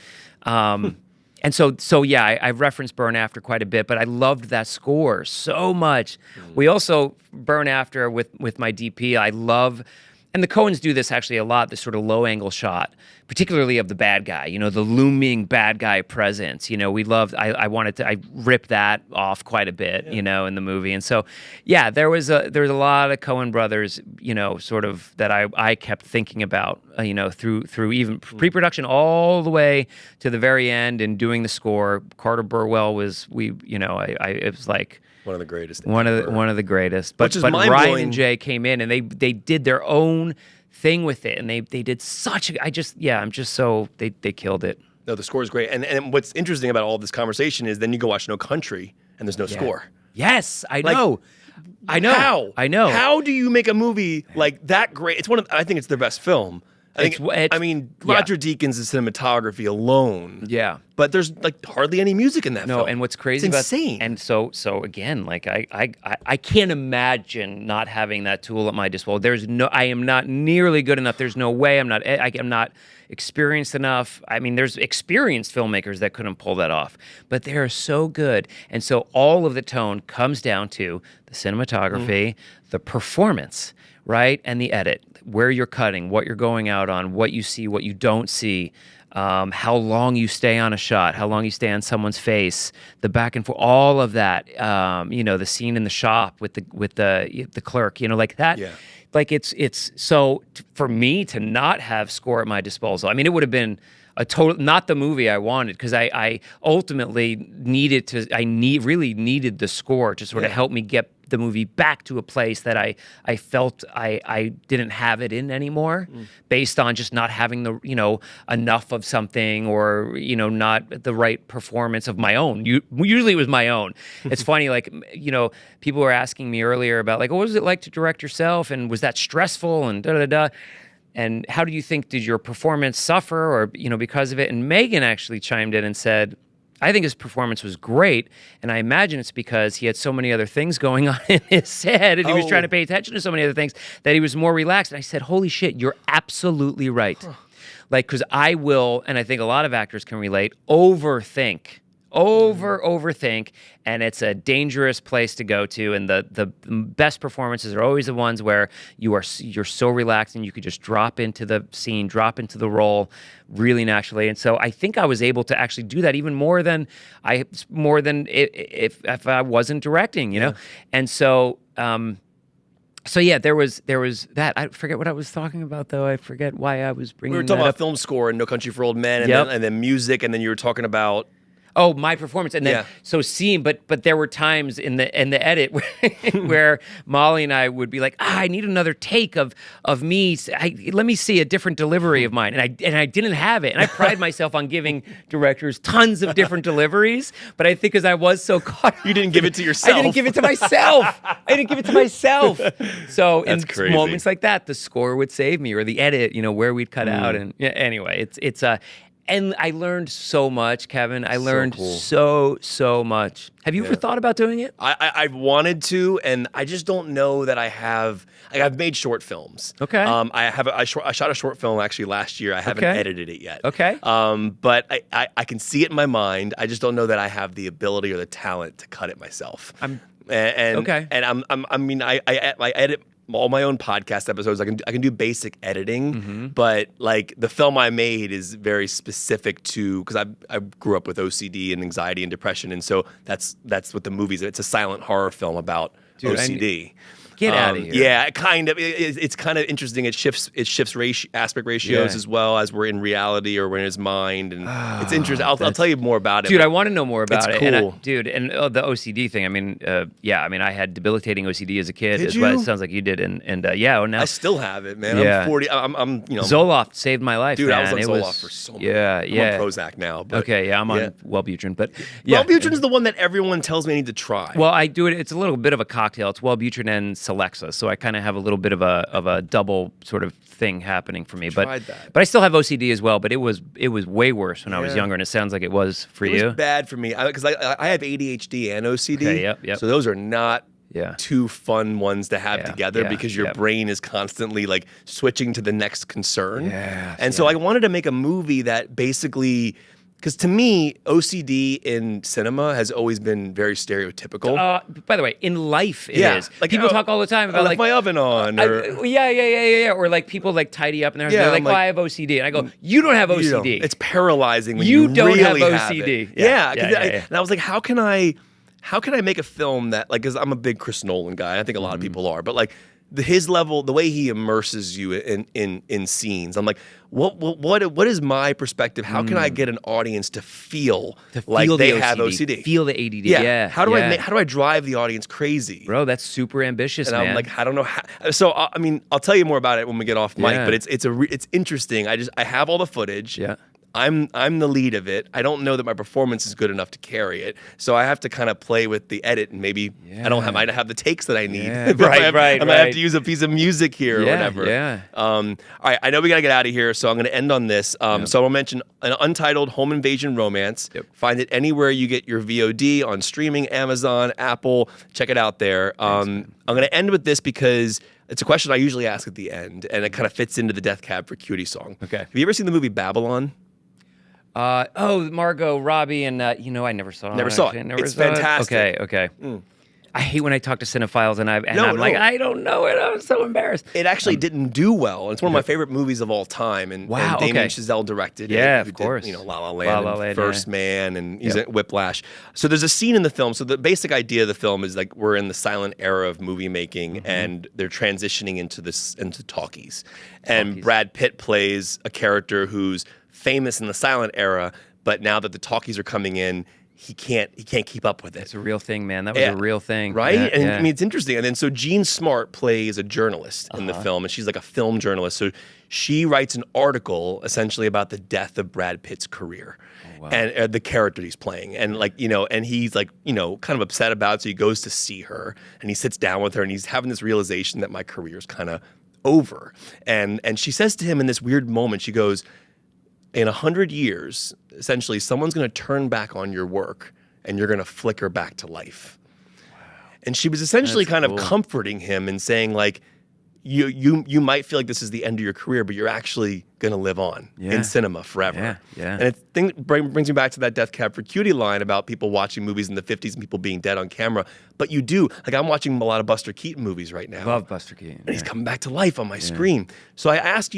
B: And so I've referenced Burn After quite a bit, but I loved that score so much. We also, Burn After with my DP, I love and the Coens do this actually a lot, this sort of low angle shot, particularly of the bad guy, the looming bad guy presence. I ripped that off quite a bit, in the movie. And so, yeah, there was a lot of Coen brothers, sort of that I kept thinking about, through even pre-production all the way to the very end and doing the score. Carter Burwell was, it was like,
A: one of the greatest.
B: One of the greatest. But Ryan and Jay came in and they did their own thing with it, and they did such a, they killed it.
A: No, the score is great. And what's interesting about all this conversation is then you go watch No Country and there's no score.
B: Yes, I know.
A: How?
B: I know.
A: How do you make a movie like that great? It's I think it's their best film. Roger Deakins' cinematography alone.
B: Yeah.
A: But there's like hardly any music in that film.
B: No, and what's crazy
A: it's insane.
B: And so again, like I can't imagine not having that tool at my disposal. I am not nearly good enough. There's no way I'm not experienced enough. I mean, there's experienced filmmakers that couldn't pull that off, but they are so good. And so all of the tone comes down to the cinematography, the performance, right? And the edit, where you're cutting, what you're going out on, what you see, what you don't see, how long you stay on a shot, how long you stay on someone's face, the back and forth, all of that. The scene in the shop with the clerk, like that. Yeah. Like it's so for me to not have score at my disposal. I mean, it would have been not the movie I wanted, because I ultimately really needed the score to sort of help me get the movie back to a place that I felt I didn't have it in anymore, based on just not having the enough of something, or not the right performance of my own. Usually it was my own. It's funny, like people were asking me earlier about like, what was it like to direct yourself, and was that stressful, and da da da. And how do you think did your performance suffer, or because of it? And Megan actually chimed in and said, I think his performance was great, and I imagine it's because he had so many other things going on in his head, and he was trying to pay attention to so many other things, that he was more relaxed. And I said, holy shit, you're absolutely right. Like, because I will, and I think a lot of actors can relate, overthink, and it's a dangerous place to go to. And the best performances are always the ones where you're so relaxed and you could just drop into the scene, drop into the role really naturally. And so I think I was able to actually do that even more than if I wasn't directing, And so so yeah, there was that. I forget what I was talking about, though. I forget why I was bringing.
A: We were talking about film score and No Country for Old Men, and then music, and then you were talking about.
B: Oh, my performance, and then so seeing, but there were times in the edit where Molly and I would be like, I need another take of me. Let me see a different delivery of mine, and I didn't have it, and I pride myself on giving directors tons of different deliveries, but I think because I was so caught,
A: you didn't give it to yourself.
B: I didn't give it to myself. So
A: That's
B: in
A: crazy.
B: moments like that, the score would save me, or the edit, where we'd cut out, and anyway, it's And I learned so much, Kevin. I learned so much. Have you ever thought about doing it?
A: I've wanted to, and I just don't know that I have. Like, I've made short films.
B: Okay.
A: I shot a short film actually last year. I haven't edited it yet.
B: Okay.
A: But I can see it in my mind. I just don't know that I have the ability or the talent to cut it myself. I edit all my own podcast episodes. I can do basic editing, but like the film I made is very specific to, because I grew up with OCD and anxiety and depression, and so that's what the movie's. It's a silent horror film about OCD.
B: Get out of here.
A: Yeah, kind of. It's kind of interesting. It shifts aspect ratios as well as we're in reality or we're in his mind, and it's interesting. I'll tell you more about it.
B: Dude, I want to know more about it.
A: Cool.
B: And the OCD thing. I mean, I had debilitating OCD as a kid.
A: Did
B: well.
A: you?
B: It sounds like you did, and now
A: I still have it, man.
B: Yeah.
A: I'm 40. I'm
B: Zoloft saved my life,
A: dude.
B: man.
A: I was on Zoloft for so long.
B: Yeah.
A: I'm on Prozac now. But,
B: I'm on Wellbutrin, but
A: Wellbutrin is the one that everyone tells me I need to try.
B: Well, I do it. It's a little bit of a cocktail. It's Wellbutrin and Celexa, so I kind of have a little bit of a double sort of thing happening for me. But I still have OCD as well. But it was way worse when I was younger, and it sounds like it was for you.
A: It was bad for me because I have ADHD and OCD.
B: Okay, yep.
A: So those are not two fun ones to have together because your brain is constantly like switching to the next concern.
B: Yes,
A: and so I wanted to make a movie that basically Because to me, OCD in cinema has always been very stereotypical.
B: By the way, in life it is.
A: Like,
B: people talk all the time about
A: I left
B: like
A: my oven on. Or,
B: yeah. Or like people like tidy up in their house. They're like, I have OCD, and I go, you don't have OCD.
A: It's paralyzing when
B: you
A: you
B: don't
A: really
B: have
A: have
B: OCD.
A: it. And I was like, how can I make a film that, like, because I'm a big Chris Nolan guy. I think a lot of people are, but like his level, the way he immerses you in scenes. I'm like, what is my perspective? How can I get an audience to feel like they have OCD?
B: Feel the ADD. Yeah.
A: How do I drive the audience crazy?
B: Bro, that's super ambitious,
A: and
B: man.
A: I'm like, I don't know how. So I mean, I'll tell you more about it when we get off mic. But it's interesting. I have all the footage.
B: Yeah.
A: I'm the lead of it. I don't know that my performance is good enough to carry it, so I have to kind of play with the edit, and maybe I might not have the takes that I need.
B: Yeah. I might have
A: to use a piece of music here or whatever.
B: Yeah.
A: All right, I know we gotta get out of here, so I'm gonna end on this. So I'll mention an Untitled Home Invasion Romance.
B: Yep.
A: Find it anywhere you get your VOD on streaming, Amazon, Apple. Check it out there. I'm gonna end with this because it's a question I usually ask at the end, and it kind of fits into the Death Cab for Cutie song.
B: Okay.
A: Have you ever seen the movie Babylon?
B: Margot Robbie and I never saw it.
A: Never saw it. It's fantastic.
B: Okay. I hate when I talk to cinephiles and I'm like, I don't know it. I'm so embarrassed.
A: It actually didn't do well. It's one of my favorite movies of all time. And Damien Chazelle directed it.
B: Yeah, of course.
A: Did, La La Land, and First Man, and he's at Whiplash. So there's a scene in the film. So the basic idea of the film is like we're in the silent era of movie making, and they're transitioning into talkies. And Brad Pitt plays a character who's famous in the silent era, but now that the talkies are coming in, he can't keep up with it.
B: It's a real thing, man. That was a real thing,
A: right? I mean, it's interesting. And then so Jean Smart plays a journalist in the film, and she's like a film journalist. So she writes an article essentially about the death of Brad Pitt's career. Oh, wow. And the character he's playing, and and he's like, kind of upset about it. So he goes to see her, and he sits down with her, and he's having this realization that my career's kind of over. And she says to him in this weird moment, she goes, in 100 years, essentially, someone's going to turn back on your work and you're going to flicker back to life. Wow. And she was essentially kind of comforting him and saying, like, you might feel like this is the end of your career, but you're actually going to live on in cinema forever.
B: Yeah.
A: And it brings me back to that Death Cab for Cutie line about people watching movies in the 50s and people being dead on camera. But you do. Like, I'm watching a lot of Buster Keaton movies right now.
B: Love Buster Keaton.
A: And he's coming back to life on my screen. So I asked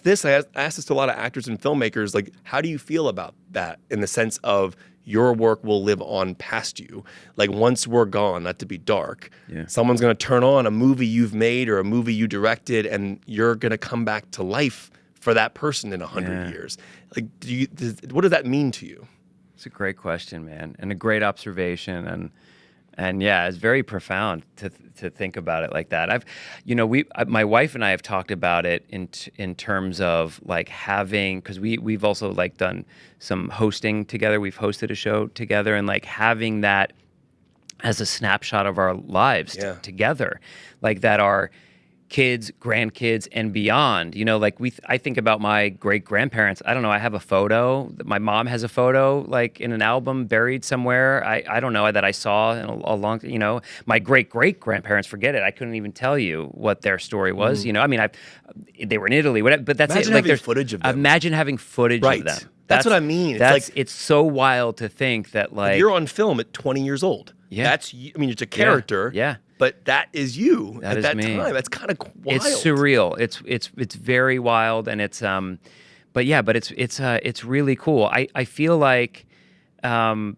A: this to a lot of actors and filmmakers, like, how do you feel about that in the sense of your work will live on past you? Like, once we're gone, not to be dark, someone's going to turn on a movie you've made or a movie you directed, and you're going to come back to life for that person in 100 years. Like, what does that mean to you?
B: It's a great question, man, and a great observation, and yeah, it's very profound to think about it like that. My wife and I have talked about it in terms of like having, because we've also like done some hosting together. We've hosted a show together, and like having that as a snapshot of our lives together, like that our kids, grandkids, and beyond. I think about my great-grandparents. I don't know, I have a photo. My mom has a photo, like, in an album buried somewhere. I don't know, that I saw in a long, my great-great-grandparents, forget it. I couldn't even tell you what their story was. I mean, they were in Italy, whatever, but that's
A: imagine
B: it. Like,
A: having footage of them.
B: Imagine having footage of them.
A: That's what I mean.
B: It's so wild to think that, like,
A: you're on film at 20 years old.
B: Yeah.
A: It's a character.
B: Yeah.
A: But that is you at that
B: me.
A: time. That's kind of wild.
B: It's surreal. It's very wild, and it's it's really cool. I feel like, as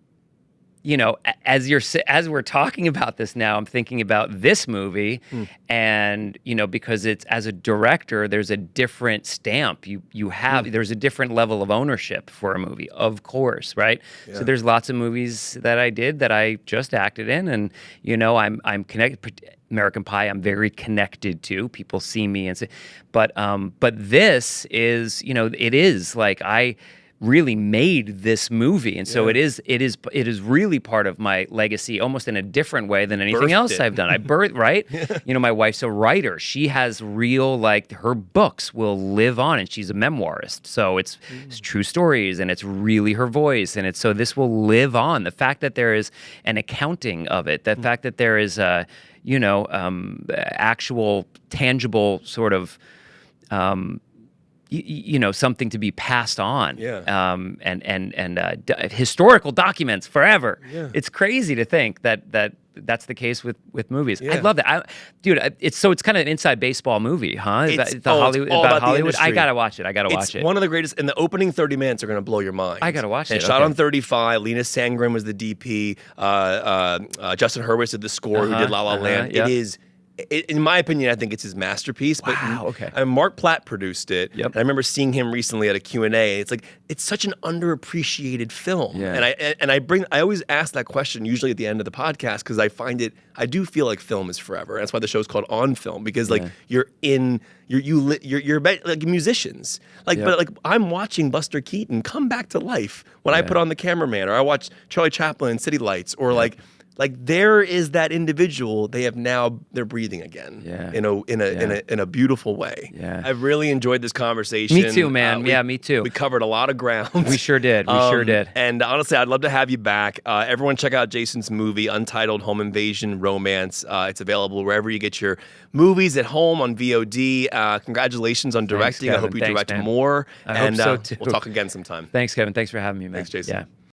B: we're talking about this now, I'm thinking about this movie, and because it's, as a director, there's a different stamp you have. There's a different level of ownership for a movie, of course, right? Yeah. So there's lots of movies that I did that I just acted in, and I'm connected. American Pie, I'm very connected to. People see me and say, but this is, it is like I really made this movie, and so it is really part of my legacy, almost in a different way than anything else I've done. I birthed, right? My wife's a writer. She has real, like, her books will live on, and she's a memoirist. So it's true stories, and it's really her voice, and so this will live on. The fact that there is an accounting of it, the fact that there is actual tangible sort of something to be passed on.
A: Yeah.
B: Historical documents forever.
A: Yeah.
B: It's crazy to think that's the case with movies.
A: Yeah.
B: I love that. Dude, it's kind of an inside baseball movie, huh?
A: It's
B: About
A: all about the
B: Hollywood. I
A: industry.
B: gotta watch it.
A: It's one of the greatest, and the opening 30 minutes are going to blow your mind.
B: I gotta watch
A: and
B: it.
A: Shot
B: Okay.
A: on 35. Lena Sandgren was the DP. Justin Hurwitz did the score, who did La La Land.
B: yeah.
A: It is, in my opinion, I think it's his masterpiece.
B: Wow, okay.
A: And Mark Platt produced it.
B: Yep.
A: And I remember seeing him recently at a Q&A. It's like, it's such an underappreciated film.
B: Yeah.
A: And I always ask that question usually at the end of the podcast, because I do feel like film is forever. That's why the show's called On Film, because like you're like musicians. But like I'm watching Buster Keaton come back to life when I put on The Cameraman, or I watch Charlie Chaplin in City Lights, or like there is that individual. They're breathing again.
B: Yeah.
A: In a beautiful way.
B: Yeah.
A: I've really enjoyed this conversation.
B: Me too, man. Me too.
A: We covered a lot of ground.
B: We sure did. We sure did.
A: And honestly, I'd love to have you back. Everyone check out Jason's movie, Untitled Home Invasion Romance. It's available wherever you get your movies, at home, on VOD. Congratulations on directing.
B: Kevin.
A: I hope you
B: Thanks,
A: direct
B: man.
A: more.
B: I hope so, too.
A: We'll talk again sometime.
B: Thanks, Kevin. Thanks for having me, man.
A: Thanks, Jason.
B: Yeah.